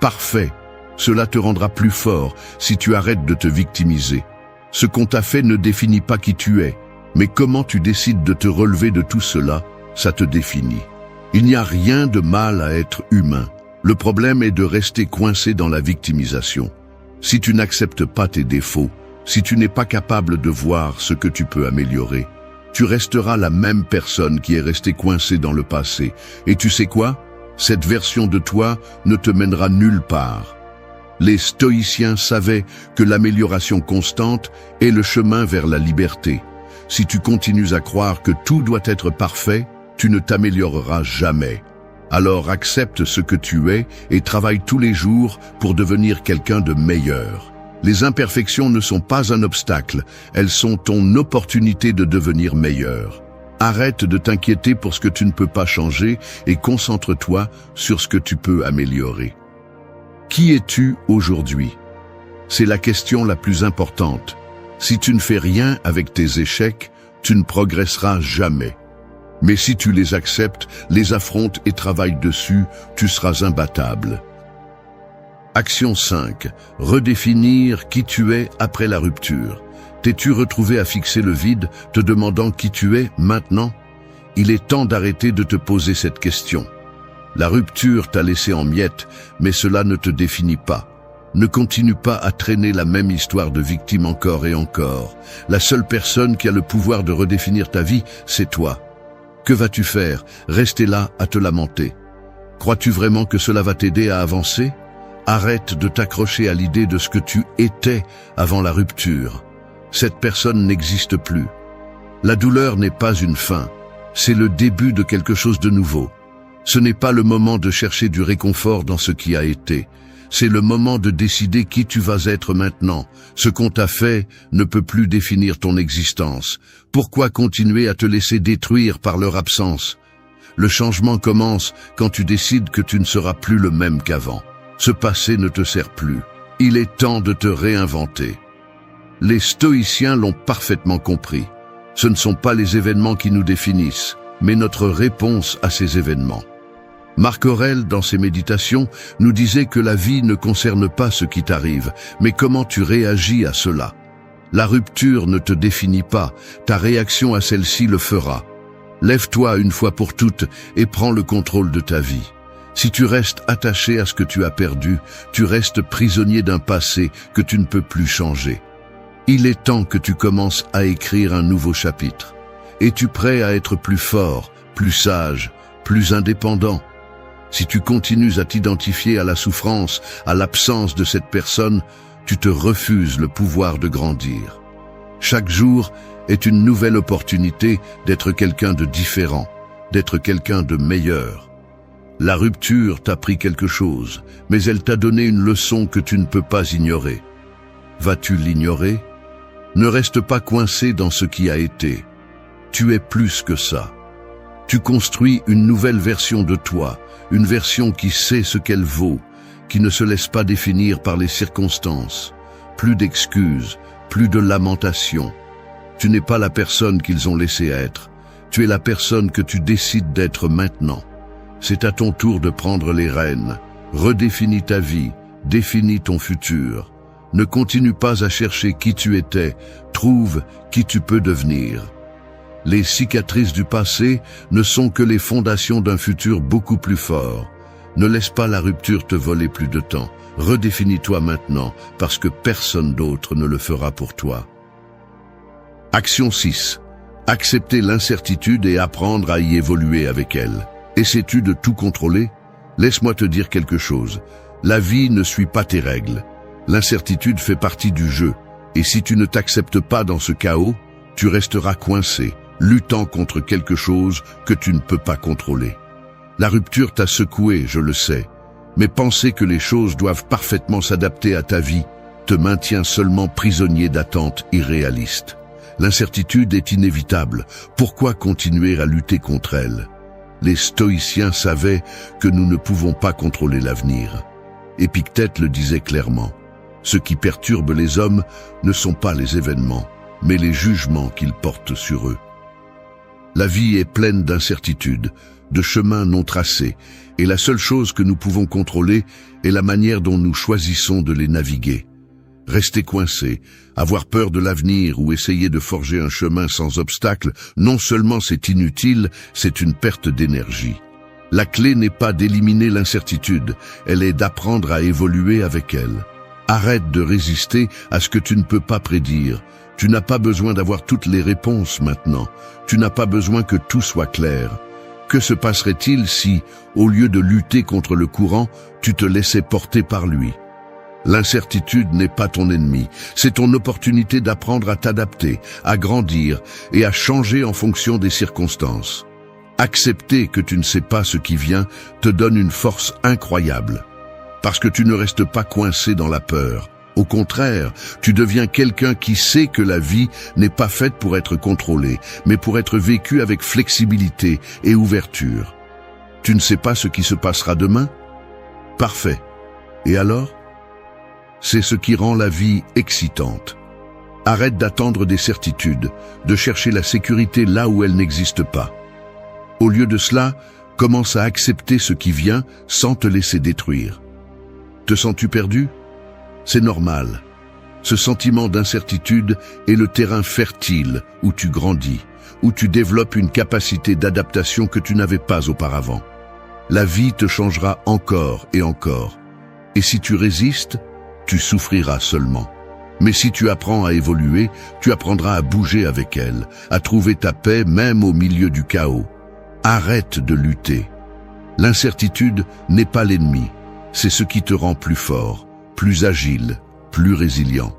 Parfait. Cela te rendra plus fort si tu arrêtes de te victimiser. Ce qu'on t'a fait ne définit pas qui tu es, mais comment tu décides de te relever de tout cela, ça te définit. Il n'y a rien de mal à être humain. Le problème est de rester coincé dans la victimisation. Si tu n'acceptes pas tes défauts, si tu n'es pas capable de voir ce que tu peux améliorer, tu resteras la même personne qui est restée coincée dans le passé. Et tu sais quoi? Cette version de toi ne te mènera nulle part. Les stoïciens savaient que l'amélioration constante est le chemin vers la liberté. Si tu continues à croire que tout doit être parfait, tu ne t'amélioreras jamais. Alors accepte ce que tu es et travaille tous les jours pour devenir quelqu'un de meilleur. Les imperfections ne sont pas un obstacle, elles sont ton opportunité de devenir meilleur. Arrête de t'inquiéter pour ce que tu ne peux pas changer et concentre-toi sur ce que tu peux améliorer. Qui es-tu aujourd'hui? C'est la question la plus importante. Si tu ne fais rien avec tes échecs, tu ne progresseras jamais. Mais si tu les acceptes, les affrontes et travailles dessus, tu seras imbattable. Action 5. Redéfinir qui tu es après la rupture. T'es-tu retrouvé à fixer le vide, te demandant qui tu es maintenant? Il est temps d'arrêter de te poser cette question. La rupture t'a laissé en miettes, mais cela ne te définit pas. Ne continue pas à traîner la même histoire de victime encore et encore. La seule personne qui a le pouvoir de redéfinir ta vie, c'est toi. Que vas-tu faire? Rester là à te lamenter. Crois-tu vraiment que cela va t'aider à avancer? Arrête de t'accrocher à l'idée de ce que tu étais avant la rupture. Cette personne n'existe plus. La douleur n'est pas une fin, c'est le début de quelque chose de nouveau. Ce n'est pas le moment de chercher du réconfort dans ce qui a été. C'est le moment de décider qui tu vas être maintenant. Ce qu'on t'a fait ne peut plus définir ton existence. Pourquoi continuer à te laisser détruire par leur absence? Le changement commence quand tu décides que tu ne seras plus le même qu'avant. Ce passé ne te sert plus. Il est temps de te réinventer. Les stoïciens l'ont parfaitement compris. Ce ne sont pas les événements qui nous définissent, mais notre réponse à ces événements. Marc Aurèle, dans ses méditations, nous disait que la vie ne concerne pas ce qui t'arrive, mais comment tu réagis à cela. La rupture ne te définit pas, ta réaction à celle-ci le fera. Lève-toi une fois pour toutes et prends le contrôle de ta vie. Si tu restes attaché à ce que tu as perdu, tu restes prisonnier d'un passé que tu ne peux plus changer. Il est temps que tu commences à écrire un nouveau chapitre. Es-tu prêt à être plus fort, plus sage, plus indépendant? Si tu continues à t'identifier à la souffrance, à l'absence de cette personne, tu te refuses le pouvoir de grandir. Chaque jour est une nouvelle opportunité d'être quelqu'un de différent, d'être quelqu'un de meilleur. La rupture t'a appris quelque chose, mais elle t'a donné une leçon que tu ne peux pas ignorer. Vas-tu l'ignorer? Ne reste pas coincé dans ce qui a été. Tu es plus que ça. Tu construis une nouvelle version de toi, une version qui sait ce qu'elle vaut, qui ne se laisse pas définir par les circonstances. Plus d'excuses, plus de lamentations. Tu n'es pas la personne qu'ils ont laissé être. Tu es la personne que tu décides d'être maintenant. C'est à ton tour de prendre les rênes. Redéfinis ta vie, définis ton futur. Ne continue pas à chercher qui tu étais, trouve qui tu peux devenir. Les cicatrices du passé ne sont que les fondations d'un futur beaucoup plus fort. Ne laisse pas la rupture te voler plus de temps. Redéfinis-toi maintenant, parce que personne d'autre ne le fera pour toi. Action 6. Accepter l'incertitude et apprendre à y évoluer avec elle. Essaies-tu de tout contrôler? Laisse-moi te dire quelque chose. La vie ne suit pas tes règles. L'incertitude fait partie du jeu. Et si tu ne t'acceptes pas dans ce chaos, tu resteras coincé, luttant contre quelque chose que tu ne peux pas contrôler. La rupture t'a secoué, je le sais. Mais penser que les choses doivent parfaitement s'adapter à ta vie te maintient seulement prisonnier d'attentes irréalistes. L'incertitude est inévitable. Pourquoi continuer à lutter contre elle? Les stoïciens savaient que nous ne pouvons pas contrôler l'avenir. Épictète le disait clairement. Ce qui perturbe les hommes ne sont pas les événements, mais les jugements qu'ils portent sur eux. La vie est pleine d'incertitudes, de chemins non tracés, et la seule chose que nous pouvons contrôler est la manière dont nous choisissons de les naviguer. Rester coincé, avoir peur de l'avenir ou essayer de forger un chemin sans obstacle, non seulement c'est inutile, c'est une perte d'énergie. La clé n'est pas d'éliminer l'incertitude, elle est d'apprendre à évoluer avec elle. Arrête de résister à ce que tu ne peux pas prédire. Tu n'as pas besoin d'avoir toutes les réponses maintenant. Tu n'as pas besoin que tout soit clair. Que se passerait-il si, au lieu de lutter contre le courant, tu te laissais porter par lui? L'incertitude n'est pas ton ennemi, c'est ton opportunité d'apprendre à t'adapter, à grandir et à changer en fonction des circonstances. Accepter que tu ne sais pas ce qui vient te donne une force incroyable. Parce que tu ne restes pas coincé dans la peur. Au contraire, tu deviens quelqu'un qui sait que la vie n'est pas faite pour être contrôlée, mais pour être vécue avec flexibilité et ouverture. Tu ne sais pas ce qui se passera demain? Parfait. Et alors? C'est ce qui rend la vie excitante. Arrête d'attendre des certitudes, de chercher la sécurité là où elle n'existe pas. Au lieu de cela, commence à accepter ce qui vient sans te laisser détruire. Te sens-tu perdu? C'est normal. Ce sentiment d'incertitude est le terrain fertile où tu grandis, où tu développes une capacité d'adaptation que tu n'avais pas auparavant. La vie te changera encore et encore. Et si tu résistes, tu souffriras seulement. Mais si tu apprends à évoluer, tu apprendras à bouger avec elle, à trouver ta paix même au milieu du chaos. Arrête de lutter. L'incertitude n'est pas l'ennemi, c'est ce qui te rend plus fort, plus agile, plus résilient.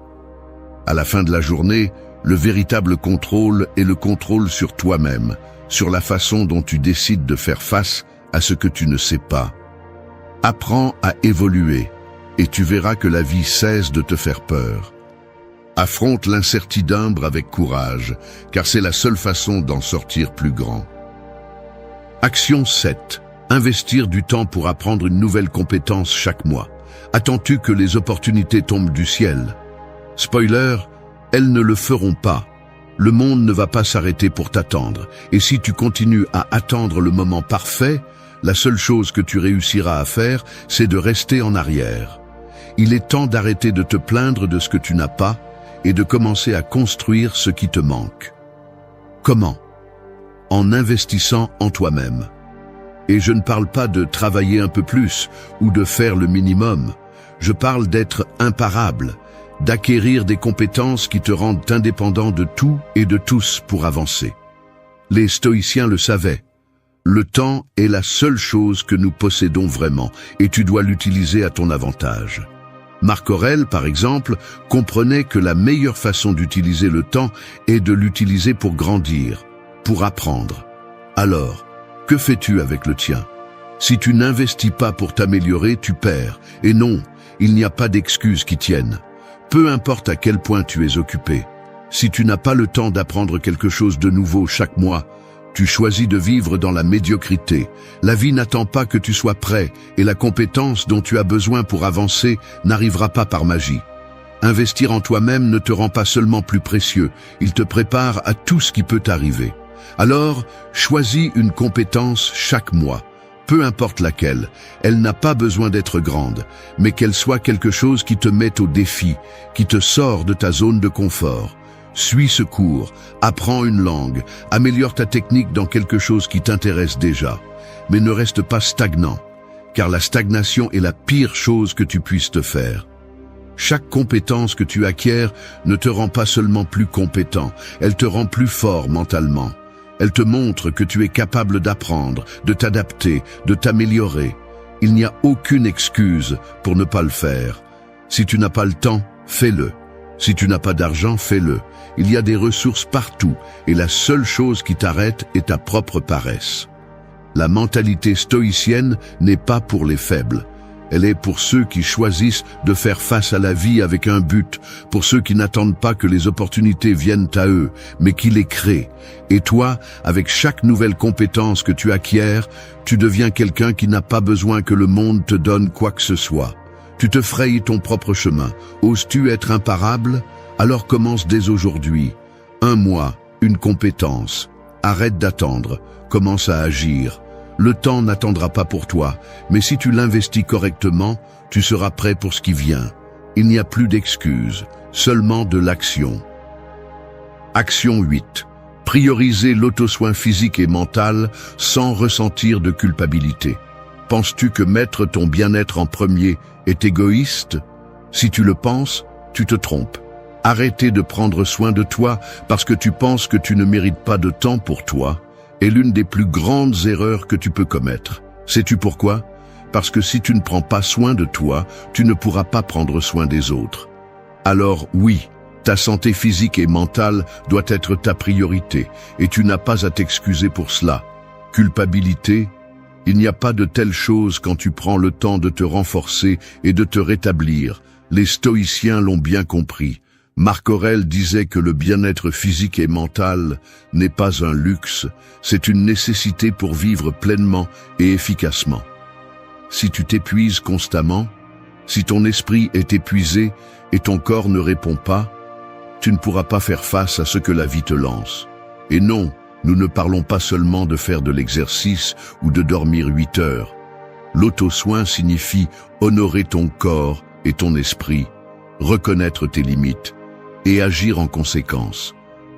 À la fin de la journée, le véritable contrôle est le contrôle sur toi-même, sur la façon dont tu décides de faire face à ce que tu ne sais pas. Apprends à évoluer, et tu verras que la vie cesse de te faire peur. Affronte l'incertitude avec courage, car c'est la seule façon d'en sortir plus grand. Action 7. Investir du temps pour apprendre une nouvelle compétence chaque mois. Attends-tu que les opportunités tombent du ciel? Spoiler, elles ne le feront pas. Le monde ne va pas s'arrêter pour t'attendre, et si tu continues à attendre le moment parfait, la seule chose que tu réussiras à faire, c'est de rester en arrière. Il est temps d'arrêter de te plaindre de ce que tu n'as pas et de commencer à construire ce qui te manque. Comment? En investissant en toi-même. Et je ne parle pas de travailler un peu plus ou de faire le minimum. Je parle d'être imparable, d'acquérir des compétences qui te rendent indépendant de tout et de tous pour avancer. Les stoïciens le savaient. Le temps est la seule chose que nous possédons vraiment et tu dois l'utiliser à ton avantage. Marc Aurèle, par exemple, comprenait que la meilleure façon d'utiliser le temps est de l'utiliser pour grandir, pour apprendre. Alors, que fais-tu avec le tien? Si tu n'investis pas pour t'améliorer, tu perds. Et non, il n'y a pas d'excuses qui tiennent. Peu importe à quel point tu es occupé. Si tu n'as pas le temps d'apprendre quelque chose de nouveau chaque mois, tu choisis de vivre dans la médiocrité. La vie n'attend pas que tu sois prêt et la compétence dont tu as besoin pour avancer n'arrivera pas par magie. Investir en toi-même ne te rend pas seulement plus précieux, il te prépare à tout ce qui peut t'arriver. Alors, choisis une compétence chaque mois. Peu importe laquelle, elle n'a pas besoin d'être grande, mais qu'elle soit quelque chose qui te mette au défi, qui te sort de ta zone de confort. Suis ce cours, apprends une langue, améliore ta technique dans quelque chose qui t'intéresse déjà. Mais ne reste pas stagnant, car la stagnation est la pire chose que tu puisses te faire. Chaque compétence que tu acquiers ne te rend pas seulement plus compétent, elle te rend plus fort mentalement. Elle te montre que tu es capable d'apprendre, de t'adapter, de t'améliorer. Il n'y a aucune excuse pour ne pas le faire. Si tu n'as pas le temps, fais-le. Si tu n'as pas d'argent, fais-le. Il y a des ressources partout et la seule chose qui t'arrête est ta propre paresse. La mentalité stoïcienne n'est pas pour les faibles. Elle est pour ceux qui choisissent de faire face à la vie avec un but, pour ceux qui n'attendent pas que les opportunités viennent à eux, mais qui les créent. Et toi, avec chaque nouvelle compétence que tu acquiers, tu deviens quelqu'un qui n'a pas besoin que le monde te donne quoi que ce soit. Tu te frayes ton propre chemin. Oses-tu être imparable? Alors commence dès aujourd'hui. 1 mois, une compétence. Arrête d'attendre. Commence à agir. Le temps n'attendra pas pour toi, mais si tu l'investis correctement, tu seras prêt pour ce qui vient. Il n'y a plus d'excuses, seulement de l'action. Action 8. Prioriser l'auto-soin physique et mental sans ressentir de culpabilité. Penses-tu que mettre ton bien-être en premier est égoïste? Si tu le penses, tu te trompes. Arrêter de prendre soin de toi parce que tu penses que tu ne mérites pas de temps pour toi est l'une des plus grandes erreurs que tu peux commettre. Sais-tu pourquoi? Parce que si tu ne prends pas soin de toi, tu ne pourras pas prendre soin des autres. Alors oui, ta santé physique et mentale doit être ta priorité, et tu n'as pas à t'excuser pour cela. Culpabilité? Il n'y a pas de telle chose quand tu prends le temps de te renforcer et de te rétablir. Les stoïciens l'ont bien compris. Marc Aurèle disait que le bien-être physique et mental n'est pas un luxe, c'est une nécessité pour vivre pleinement et efficacement. Si tu t'épuises constamment, si ton esprit est épuisé et ton corps ne répond pas, tu ne pourras pas faire face à ce que la vie te lance. Et non, nous ne parlons pas seulement de faire de l'exercice ou de dormir 8 heures. L'auto-soin signifie honorer ton corps et ton esprit, reconnaître tes limites et agir en conséquence.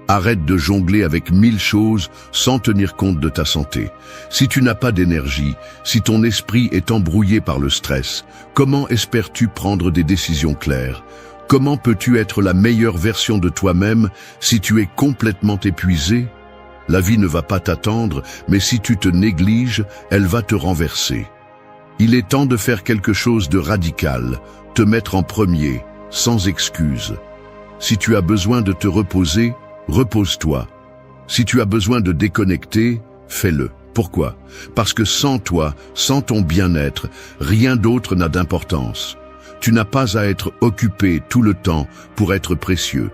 Arrête de jongler avec 1000 choses sans tenir compte de ta santé. Si tu n'as pas d'énergie, si ton esprit est embrouillé par le stress, comment espères-tu prendre des décisions claires? Comment peux-tu être la meilleure version de toi-même si tu es complètement épuisé? La vie ne va pas t'attendre, mais si tu te négliges, elle va te renverser. Il est temps de faire quelque chose de radical, te mettre en premier, sans excuse. Si tu as besoin de te reposer, repose-toi. Si tu as besoin de déconnecter, fais-le. Pourquoi? Parce que sans toi, sans ton bien-être, rien d'autre n'a d'importance. Tu n'as pas à être occupé tout le temps pour être précieux.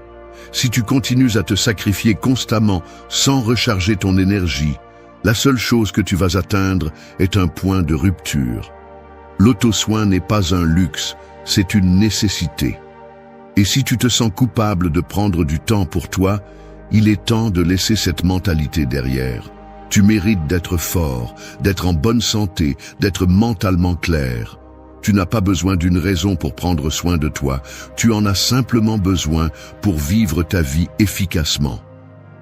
Si tu continues à te sacrifier constamment sans recharger ton énergie, la seule chose que tu vas atteindre est un point de rupture. L'auto-soin n'est pas un luxe, c'est une nécessité. Et si tu te sens coupable de prendre du temps pour toi, il est temps de laisser cette mentalité derrière. Tu mérites d'être fort, d'être en bonne santé, d'être mentalement clair. Tu n'as pas besoin d'une raison pour prendre soin de toi, tu en as simplement besoin pour vivre ta vie efficacement.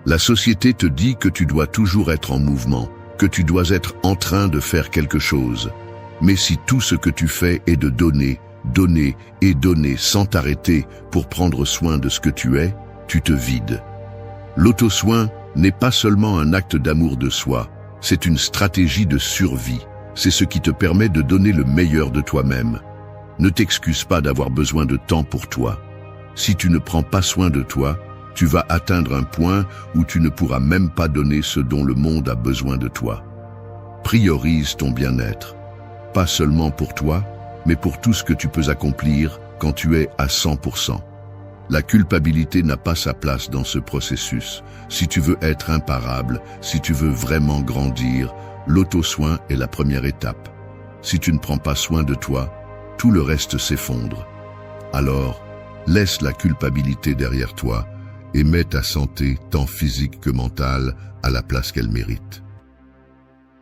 La société te dit que tu dois toujours être en mouvement, que tu dois être en train de faire quelque chose. Mais si tout ce que tu fais est de donner, donner et donner sans t'arrêter pour prendre soin de ce que tu es, tu te vides. L'auto-soin n'est pas seulement un acte d'amour de soi, c'est une stratégie de survie. C'est ce qui te permet de donner le meilleur de toi-même. Ne t'excuse pas d'avoir besoin de temps pour toi. Si tu ne prends pas soin de toi, tu vas atteindre un point où tu ne pourras même pas donner ce dont le monde a besoin de toi. Priorise ton bien-être, pas seulement pour toi, mais pour tout ce que tu peux accomplir quand tu es à 100%. La culpabilité n'a pas sa place dans ce processus. Si tu veux être imparable, si tu veux vraiment grandir, l'auto-soin est la première étape. Si tu ne prends pas soin de toi, tout le reste s'effondre. Alors, laisse la culpabilité derrière toi et mets ta santé, tant physique que mentale, à la place qu'elle mérite.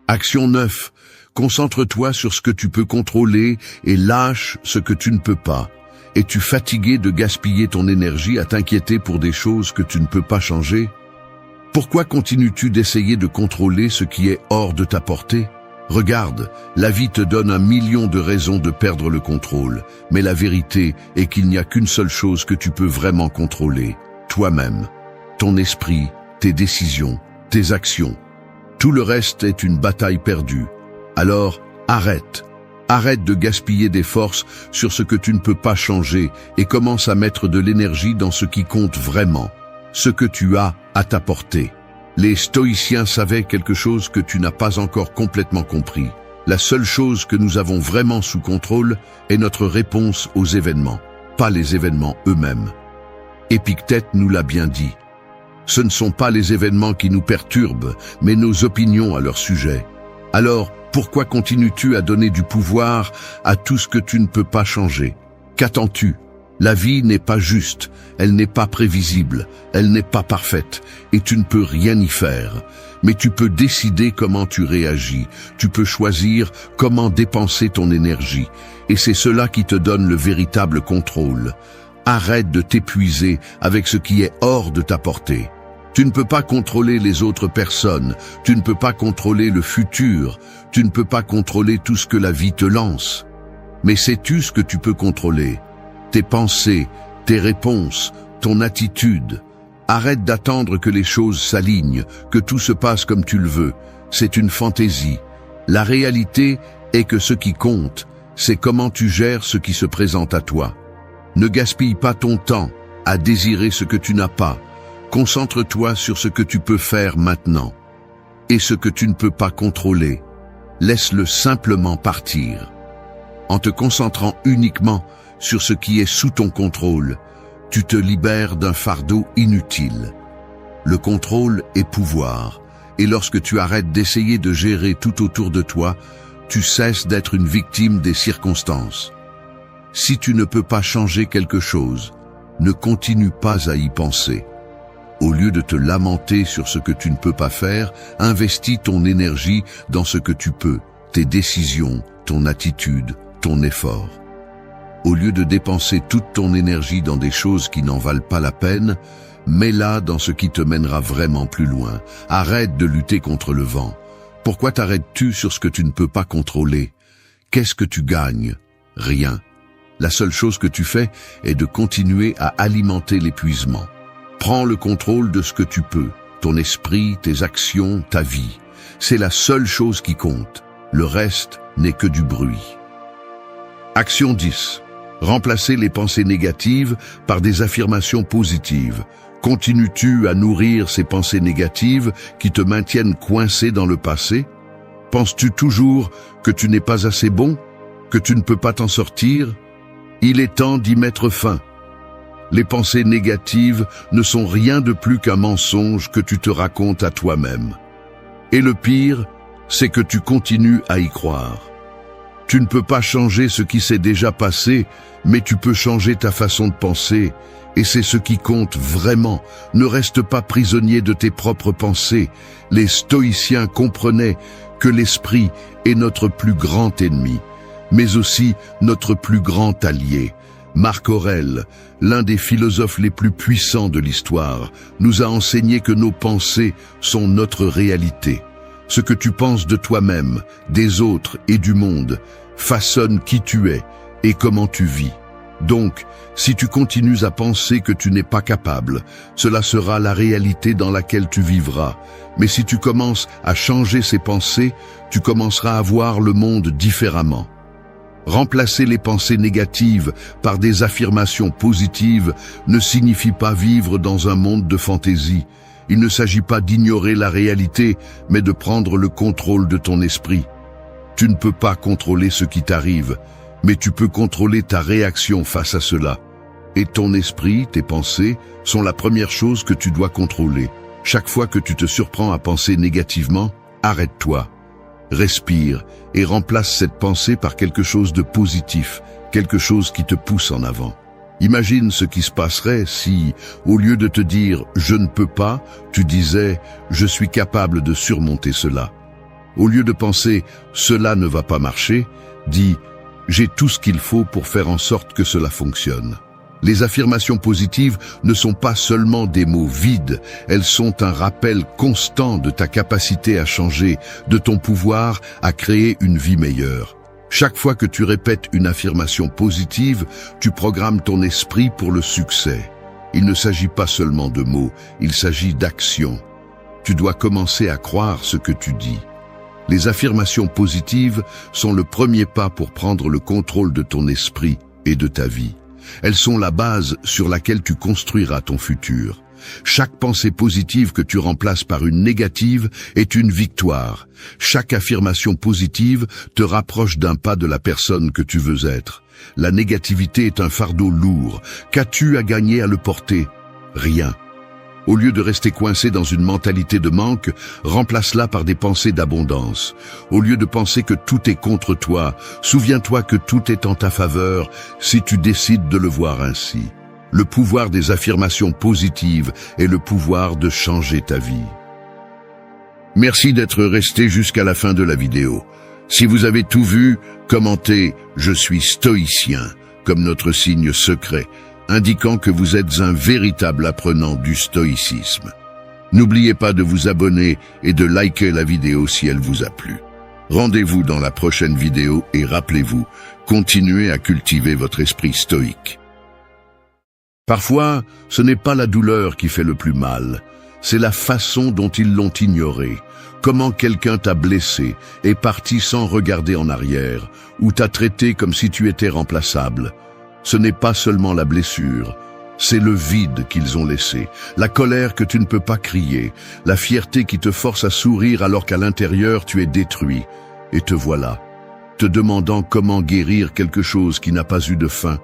Action 9. Concentre-toi sur ce que tu peux contrôler et lâche ce que tu ne peux pas. Es-tu fatigué de gaspiller ton énergie à t'inquiéter pour des choses que tu ne peux pas changer? Pourquoi continues-tu d'essayer de contrôler ce qui est hors de ta portée? Regarde, la vie te donne 1 million de raisons de perdre le contrôle, mais la vérité est qu'il n'y a qu'une seule chose que tu peux vraiment contrôler, toi-même, ton esprit, tes décisions, tes actions. Tout le reste est une bataille perdue. Alors, arrête. Arrête de gaspiller des forces sur ce que tu ne peux pas changer et commence à mettre de l'énergie dans ce qui compte vraiment, ce que tu as à t'apporter. Les stoïciens savaient quelque chose que tu n'as pas encore complètement compris. La seule chose que nous avons vraiment sous contrôle est notre réponse aux événements, pas les événements eux-mêmes. Épictète nous l'a bien dit. Ce ne sont pas les événements qui nous perturbent, mais nos opinions à leur sujet. Alors, pourquoi continues-tu à donner du pouvoir à tout ce que tu ne peux pas changer? Qu'attends-tu? La vie n'est pas juste, elle n'est pas prévisible, elle n'est pas parfaite, et tu ne peux rien y faire. Mais tu peux décider comment tu réagis, tu peux choisir comment dépenser ton énergie, et c'est cela qui te donne le véritable contrôle. Arrête de t'épuiser avec ce qui est hors de ta portée. Tu ne peux pas contrôler les autres personnes, tu ne peux pas contrôler le futur, tu ne peux pas contrôler tout ce que la vie te lance. Mais sais-tu ce que tu peux contrôler? Tes pensées, tes réponses, ton attitude. Arrête d'attendre que les choses s'alignent, que tout se passe comme tu le veux. C'est une fantaisie. La réalité est que ce qui compte, c'est comment tu gères ce qui se présente à toi. Ne gaspille pas ton temps à désirer ce que tu n'as pas. Concentre-toi sur ce que tu peux faire maintenant. Et ce que tu ne peux pas contrôler, laisse-le simplement partir. En te concentrant uniquement sur ce qui est sous ton contrôle, tu te libères d'un fardeau inutile. Le contrôle est pouvoir, et lorsque tu arrêtes d'essayer de gérer tout autour de toi, tu cesses d'être une victime des circonstances. Si tu ne peux pas changer quelque chose, ne continue pas à y penser. Au lieu de te lamenter sur ce que tu ne peux pas faire, investis ton énergie dans ce que tu peux, tes décisions, ton attitude, ton effort. Au lieu de dépenser toute ton énergie dans des choses qui n'en valent pas la peine, mets-la dans ce qui te mènera vraiment plus loin. Arrête de lutter contre le vent. Pourquoi t'arrêtes-tu sur ce que tu ne peux pas contrôler? Qu'est-ce que tu gagnes? Rien. La seule chose que tu fais est de continuer à alimenter l'épuisement. Prends le contrôle de ce que tu peux, ton esprit, tes actions, ta vie. C'est la seule chose qui compte. Le reste n'est que du bruit. Action 10. Remplacer les pensées négatives par des affirmations positives. Continues-tu à nourrir ces pensées négatives qui te maintiennent coincé dans le passé? Penses-tu toujours que tu n'es pas assez bon? Que tu ne peux pas t'en sortir? Il est temps d'y mettre fin. Les pensées négatives ne sont rien de plus qu'un mensonge que tu te racontes à toi-même. Et le pire, c'est que tu continues à y croire. Tu ne peux pas changer ce qui s'est déjà passé, mais tu peux changer ta façon de penser, et c'est ce qui compte vraiment. Ne reste pas prisonnier de tes propres pensées. Les stoïciens comprenaient que l'esprit est notre plus grand ennemi, mais aussi notre plus grand allié. Marc Aurèle, l'un des philosophes les plus puissants de l'histoire, nous a enseigné que nos pensées sont notre réalité. Ce que tu penses de toi-même, des autres et du monde façonne qui tu es et comment tu vis. Donc, si tu continues à penser que tu n'es pas capable, cela sera la réalité dans laquelle tu vivras. Mais si tu commences à changer ces pensées, tu commenceras à voir le monde différemment. Remplacer les pensées négatives par des affirmations positives ne signifie pas vivre dans un monde de fantaisie. Il ne s'agit pas d'ignorer la réalité, mais de prendre le contrôle de ton esprit. Tu ne peux pas contrôler ce qui t'arrive, mais tu peux contrôler ta réaction face à cela. Et ton esprit, tes pensées, sont la première chose que tu dois contrôler. Chaque fois que tu te surprends à penser négativement, arrête-toi. Respire et remplace cette pensée par quelque chose de positif, quelque chose qui te pousse en avant. Imagine ce qui se passerait si, au lieu de te dire « je ne peux pas », tu disais « je suis capable de surmonter cela ». Au lieu de penser « cela ne va pas marcher », dis « j'ai tout ce qu'il faut pour faire en sorte que cela fonctionne ». Les affirmations positives ne sont pas seulement des mots vides, elles sont un rappel constant de ta capacité à changer, de ton pouvoir à créer une vie meilleure. Chaque fois que tu répètes une affirmation positive, tu programmes ton esprit pour le succès. Il ne s'agit pas seulement de mots, il s'agit d'actions. tu dois commencer à croire ce que tu dis. Les affirmations positives sont le premier pas pour prendre le contrôle de ton esprit et de ta vie. Elles sont la base sur laquelle tu construiras ton futur. Chaque pensée positive que tu remplaces par une négative est une victoire. Chaque affirmation positive te rapproche d'un pas de la personne que tu veux être. La négativité est un fardeau lourd. Qu'as-tu à gagner à le porter? Rien. Au lieu de rester coincé dans une mentalité de manque, remplace-la par des pensées d'abondance. Au lieu de penser que tout est contre toi, souviens-toi que tout est en ta faveur si tu décides de le voir ainsi. Le pouvoir des affirmations positives est le pouvoir de changer ta vie. Merci d'être resté jusqu'à la fin de la vidéo. Si vous avez tout vu, commentez « Je suis stoïcien » comme notre signe secret, indiquant que vous êtes un véritable apprenant du stoïcisme. N'oubliez pas de vous abonner et de liker la vidéo si elle vous a plu. Rendez-vous dans la prochaine vidéo et rappelez-vous, continuez à cultiver votre esprit stoïque. Parfois, ce n'est pas la douleur qui fait le plus mal, c'est la façon dont ils l'ont ignoré. Comment quelqu'un t'a blessé, est parti sans regarder en arrière, ou t'a traité comme si tu étais remplaçable. Ce n'est pas seulement la blessure, c'est le vide qu'ils ont laissé, la colère que tu ne peux pas crier, la fierté qui te force à sourire alors qu'à l'intérieur tu es détruit. Et te voilà, te demandant comment guérir quelque chose qui n'a pas eu de fin,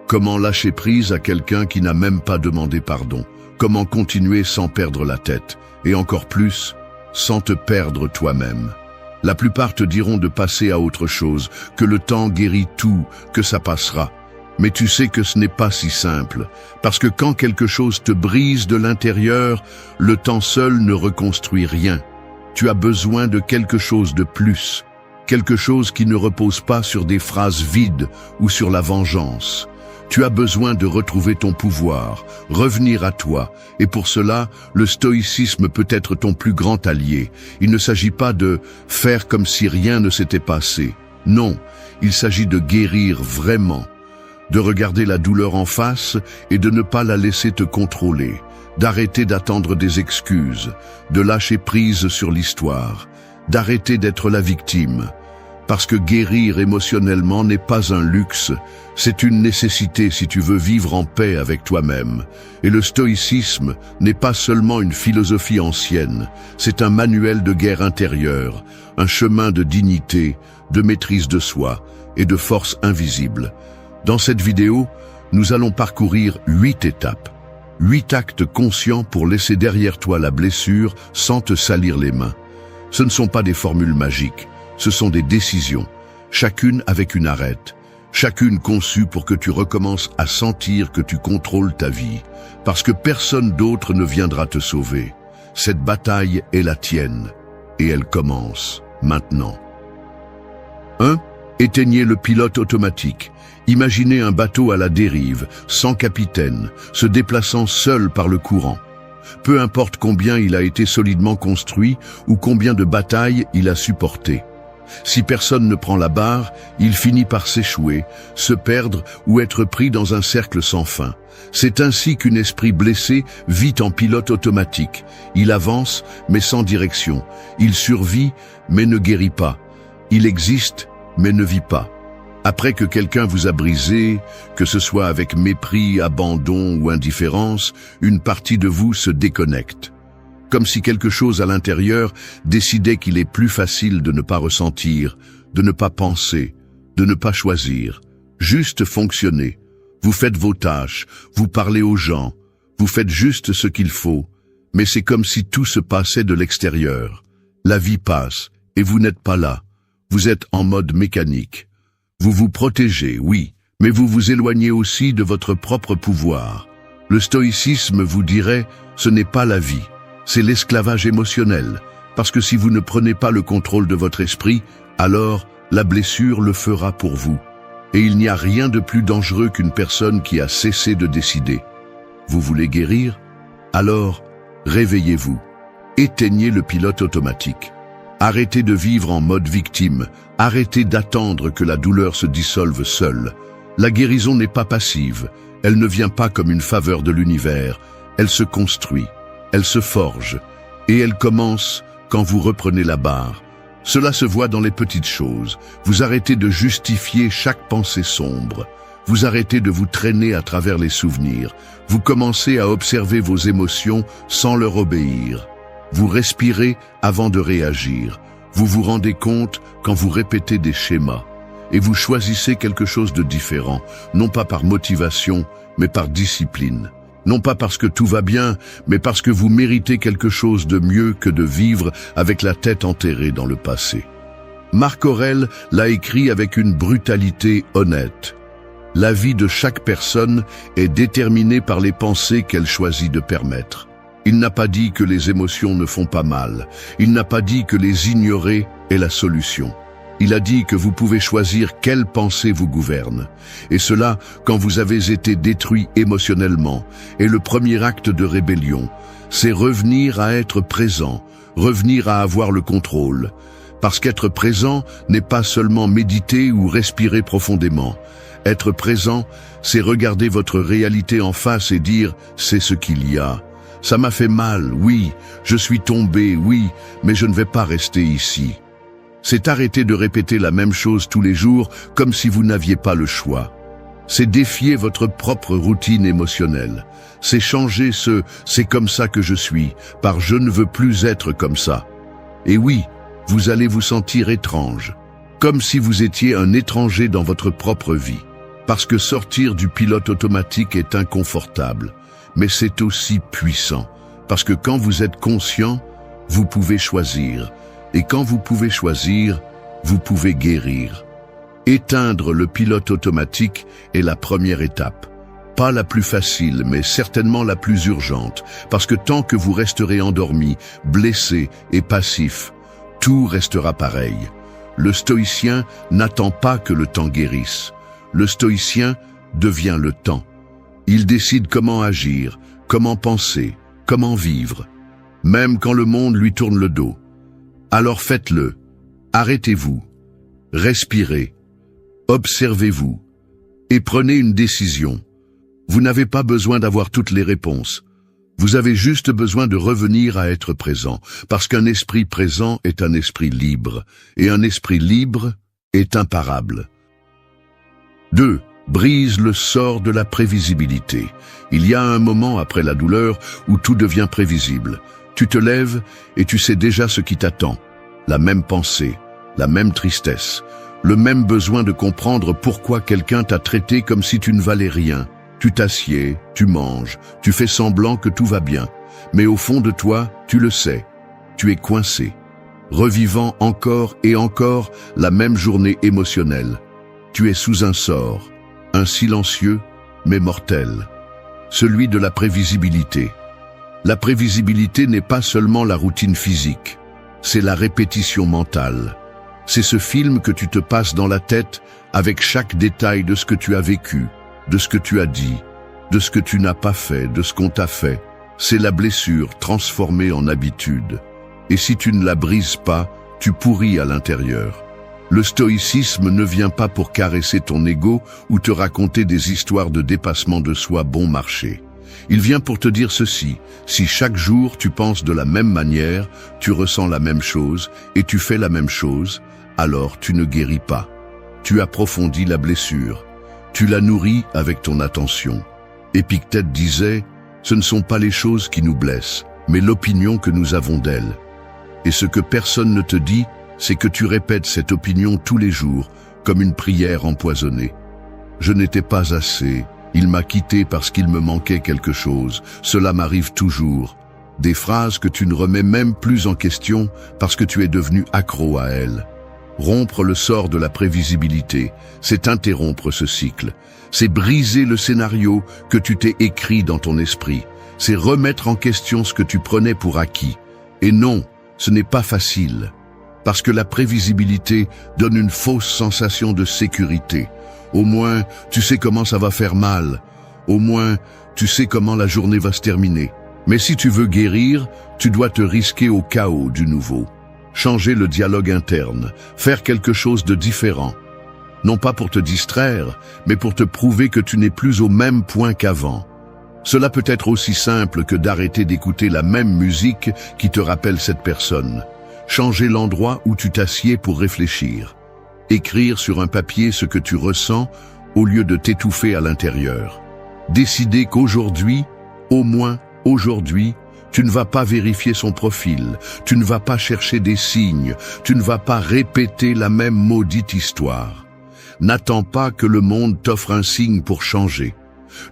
comment lâcher prise à quelqu'un qui n'a même pas demandé pardon, comment continuer sans perdre la tête, et encore plus, sans te perdre toi-même. La plupart te diront de passer à autre chose, que le temps guérit tout, que ça passera. Mais tu sais que ce n'est pas si simple, parce que quand quelque chose te brise de l'intérieur, le temps seul ne reconstruit rien. Tu as besoin de quelque chose de plus, quelque chose qui ne repose pas sur des phrases vides ou sur la vengeance. Tu as besoin de retrouver ton pouvoir, revenir à toi, et pour cela, le stoïcisme peut être ton plus grand allié. Il ne s'agit pas de faire comme si rien ne s'était passé. Non, il s'agit de guérir vraiment, de regarder la douleur en face et de ne pas la laisser te contrôler, d'arrêter d'attendre des excuses, de lâcher prise sur l'histoire, d'arrêter d'être la victime. Parce que guérir émotionnellement n'est pas un luxe, c'est une nécessité si tu veux vivre en paix avec toi-même. Et le stoïcisme n'est pas seulement une philosophie ancienne, c'est un manuel de guerre intérieure, un chemin de dignité, de maîtrise de soi et de force invisible. Dans cette vidéo, nous allons parcourir 8 étapes, 8 actes conscients pour laisser derrière toi la blessure sans te salir les mains. Ce ne sont pas des formules magiques, ce sont des décisions, chacune avec une arête, chacune conçue pour que tu recommences à sentir que tu contrôles ta vie, parce que personne d'autre ne viendra te sauver. Cette bataille est la tienne, et elle commence maintenant. 1. Éteignez le pilote automatique. Imaginez un bateau à la dérive, sans capitaine, se déplaçant seul par le courant. Peu importe combien il a été solidement construit ou combien de batailles il a supporté. Si personne ne prend la barre, il finit par s'échouer, se perdre ou être pris dans un cercle sans fin. C'est ainsi qu'un esprit blessé vit en pilote automatique. Il avance, mais sans direction. Il survit, mais ne guérit pas. Il existe, mais ne vit pas. Après que quelqu'un vous a brisé, que ce soit avec mépris, abandon ou indifférence, une partie de vous se déconnecte. Comme si quelque chose à l'intérieur décidait qu'il est plus facile de ne pas ressentir, de ne pas penser, de ne pas choisir, juste fonctionner. Vous faites vos tâches, vous parlez aux gens, vous faites juste ce qu'il faut, mais c'est comme si tout se passait de l'extérieur. La vie passe, et vous n'êtes pas là. Vous êtes en mode mécanique. Vous vous protégez, oui, mais vous vous éloignez aussi de votre propre pouvoir. Le stoïcisme vous dirait, ce n'est pas la vie. C'est l'esclavage émotionnel, parce que si vous ne prenez pas le contrôle de votre esprit, alors la blessure le fera pour vous. Et il n'y a rien de plus dangereux qu'une personne qui a cessé de décider. Vous voulez guérir? Alors, réveillez-vous. Éteignez le pilote automatique. Arrêtez de vivre en mode victime. Arrêtez d'attendre que la douleur se dissolve seule. La guérison n'est pas passive. Elle ne vient pas comme une faveur de l'univers. Elle se construit. Elle se forge. Et elle commence quand vous reprenez la barre. Cela se voit dans les petites choses. Vous arrêtez de justifier chaque pensée sombre. Vous arrêtez de vous traîner à travers les souvenirs. Vous commencez à observer vos émotions sans leur obéir. Vous respirez avant de réagir. Vous vous rendez compte quand vous répétez des schémas. Et vous choisissez quelque chose de différent, non pas par motivation, mais par discipline. Non pas parce que tout va bien, mais parce que vous méritez quelque chose de mieux que de vivre avec la tête enterrée dans le passé. Marc Aurèle l'a écrit avec une brutalité honnête. La vie de chaque personne est déterminée par les pensées qu'elle choisit de permettre. Il n'a pas dit que les émotions ne font pas mal. Il n'a pas dit que les ignorer est la solution. Il a dit que vous pouvez choisir quelle pensée vous gouverne. Et cela quand vous avez été détruit émotionnellement. Et le premier acte de rébellion, c'est revenir à être présent, revenir à avoir le contrôle. Parce qu'être présent n'est pas seulement méditer ou respirer profondément. Être présent, c'est regarder votre réalité en face et dire « c'est ce qu'il y a ». Ça m'a fait mal, oui, je suis tombé, oui, mais je ne vais pas rester ici. C'est arrêter de répéter la même chose tous les jours comme si vous n'aviez pas le choix. C'est défier votre propre routine émotionnelle. C'est changer ce « c'est comme ça que je suis » par « je ne veux plus être comme ça ». Et oui, vous allez vous sentir étrange, comme si vous étiez un étranger dans votre propre vie. Parce que sortir du pilote automatique est inconfortable, mais c'est aussi puissant. Parce que quand vous êtes conscient, vous pouvez choisir. Et quand vous pouvez choisir, vous pouvez guérir. Éteindre le pilote automatique est la première étape. Pas la plus facile, mais certainement la plus urgente. Parce que tant que vous resterez endormi, blessé et passif, tout restera pareil. Le stoïcien n'attend pas que le temps guérisse. Le stoïcien devient le temps. Il décide comment agir, comment penser, comment vivre, même quand le monde lui tourne le dos. Alors faites-le. Arrêtez-vous. Respirez. Observez-vous. Et prenez une décision. Vous n'avez pas besoin d'avoir toutes les réponses. Vous avez juste besoin de revenir à être présent, parce qu'un esprit présent est un esprit libre, et un esprit libre est imparable. 2. Brise le sort de la prévisibilité. Il y a un moment après la douleur où tout devient prévisible. Tu te lèves et tu sais déjà ce qui t'attend. La même pensée, la même tristesse, le même besoin de comprendre pourquoi quelqu'un t'a traité comme si tu ne valais rien. Tu t'assieds, tu manges, tu fais semblant que tout va bien. Mais au fond de toi, tu le sais. Tu es coincé, revivant encore et encore la même journée émotionnelle. Tu es sous un sort, un silencieux mais mortel, celui de la prévisibilité. La prévisibilité n'est pas seulement la routine physique, c'est la répétition mentale. C'est ce film que tu te passes dans la tête avec chaque détail de ce que tu as vécu, de ce que tu as dit, de ce que tu n'as pas fait, de ce qu'on t'a fait. C'est la blessure transformée en habitude. Et si tu ne la brises pas, tu pourris à l'intérieur. Le stoïcisme ne vient pas pour caresser ton ego ou te raconter des histoires de dépassement de soi bon marché. Il vient pour te dire ceci: si chaque jour tu penses de la même manière, tu ressens la même chose et tu fais la même chose, alors tu ne guéris pas. Tu approfondis la blessure. Tu la nourris avec ton attention. Épictète disait: ce ne sont pas les choses qui nous blessent, mais l'opinion que nous avons d'elles. Et ce que personne ne te dit, c'est que tu répètes cette opinion tous les jours, comme une prière empoisonnée. Je n'étais pas assez, il m'a quitté parce qu'il me manquait quelque chose, cela m'arrive toujours. Des phrases que tu ne remets même plus en question parce que tu es devenu accro à elles. Rompre le sort de la prévisibilité, c'est interrompre ce cycle. C'est briser le scénario que tu t'es écrit dans ton esprit. C'est remettre en question ce que tu prenais pour acquis. Et non, ce n'est pas facile. Parce que la prévisibilité donne une fausse sensation de sécurité. Au moins, tu sais comment ça va faire mal. Au moins, tu sais comment la journée va se terminer. Mais si tu veux guérir, tu dois te risquer au chaos du nouveau. Changer le dialogue interne, faire quelque chose de différent. Non pas pour te distraire, mais pour te prouver que tu n'es plus au même point qu'avant. Cela peut être aussi simple que d'arrêter d'écouter la même musique qui te rappelle cette personne. Changer l'endroit où tu t'assieds pour réfléchir. Écrire sur un papier ce que tu ressens au lieu de t'étouffer à l'intérieur. Décider qu'aujourd'hui, au moins aujourd'hui, tu ne vas pas vérifier son profil, tu ne vas pas chercher des signes, tu ne vas pas répéter la même maudite histoire. N'attends pas que le monde t'offre un signe pour changer.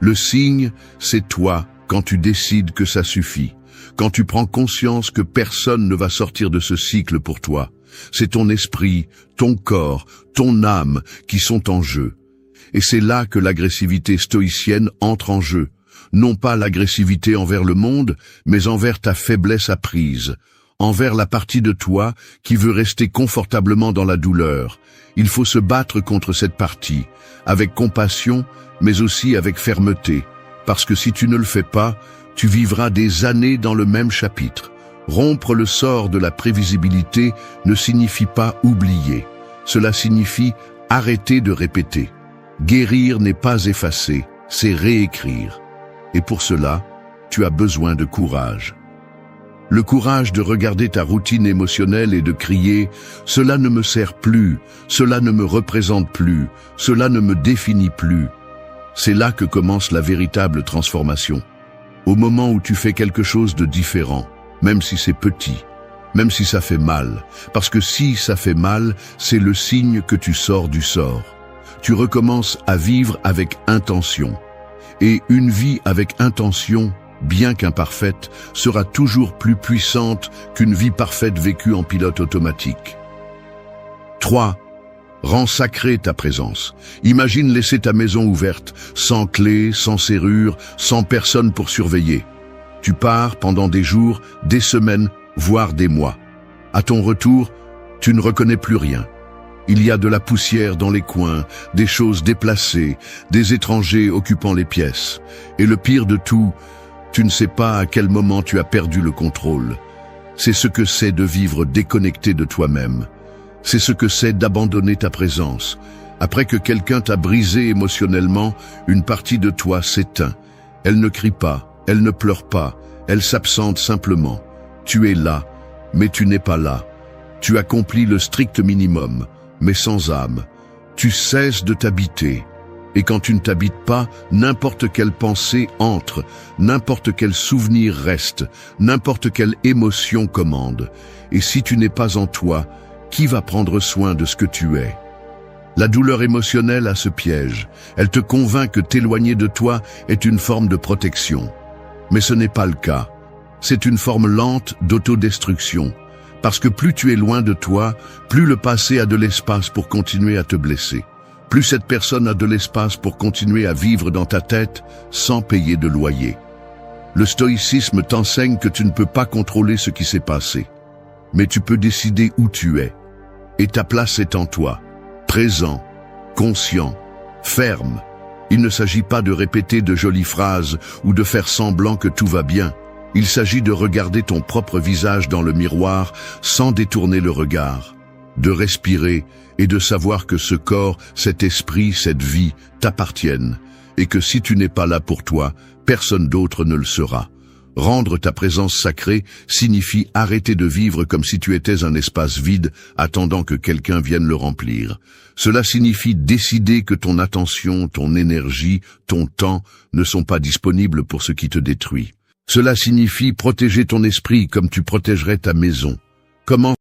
Le signe, c'est toi quand tu décides que ça suffit, quand tu prends conscience que personne ne va sortir de ce cycle pour toi. C'est ton esprit, ton corps, ton âme qui sont en jeu. Et c'est là que l'agressivité stoïcienne entre en jeu. Non pas l'agressivité envers le monde, mais envers ta faiblesse apprise, envers la partie de toi qui veut rester confortablement dans la douleur. Il faut se battre contre cette partie, avec compassion, mais aussi avec fermeté, parce que si tu ne le fais pas, tu vivras des années dans le même chapitre. Rompre le sort de la prévisibilité ne signifie pas oublier, cela signifie arrêter de répéter. Guérir n'est pas effacer, c'est réécrire. Et pour cela, tu as besoin de courage. Le courage de regarder ta routine émotionnelle et de crier « Cela ne me sert plus, cela ne me représente plus, cela ne me définit plus ». C'est là que commence la véritable transformation. Au moment où tu fais quelque chose de différent, même si c'est petit, même si ça fait mal, parce que si ça fait mal, c'est le signe que tu sors du sort. Tu recommences à vivre avec intention. Et une vie avec intention, bien qu'imparfaite, sera toujours plus puissante qu'une vie parfaite vécue en pilote automatique. 3. Rends sacrée ta présence. Imagine laisser ta maison ouverte, sans clé, sans serrure, sans personne pour surveiller. Tu pars pendant des jours, des semaines, voire des mois. À ton retour, tu ne reconnais plus rien. Il y a de la poussière dans les coins, des choses déplacées, des étrangers occupant les pièces. Et le pire de tout, tu ne sais pas à quel moment tu as perdu le contrôle. C'est ce que c'est de vivre déconnecté de toi-même. C'est ce que c'est d'abandonner ta présence. Après que quelqu'un t'a brisé émotionnellement, une partie de toi s'éteint. Elle ne crie pas, elle ne pleure pas, elle s'absente simplement. Tu es là, mais tu n'es pas là. Tu accomplis le strict minimum, mais sans âme. Tu cesses de t'habiter. Et quand tu ne t'habites pas, n'importe quelle pensée entre, n'importe quel souvenir reste, n'importe quelle émotion commande. Et si tu n'es pas en toi, qui va prendre soin de ce que tu es? La douleur émotionnelle a ce piège. Elle te convainc que t'éloigner de toi est une forme de protection. Mais ce n'est pas le cas. C'est une forme lente d'autodestruction. Parce que plus tu es loin de toi, plus le passé a de l'espace pour continuer à te blesser. Plus cette personne a de l'espace pour continuer à vivre dans ta tête sans payer de loyer. Le stoïcisme t'enseigne que tu ne peux pas contrôler ce qui s'est passé. Mais tu peux décider où tu es. Et ta place est en toi. Présent, conscient, ferme. Il ne s'agit pas de répéter de jolies phrases ou de faire semblant que tout va bien. Il s'agit de regarder ton propre visage dans le miroir sans détourner le regard, de respirer et de savoir que ce corps, cet esprit, cette vie t'appartiennent et que si tu n'es pas là pour toi, personne d'autre ne le sera. Rendre ta présence sacrée signifie arrêter de vivre comme si tu étais un espace vide attendant que quelqu'un vienne le remplir. Cela signifie décider que ton attention, ton énergie, ton temps ne sont pas disponibles pour ce qui te détruit. Cela signifie protéger ton esprit comme tu protégerais ta maison. Comment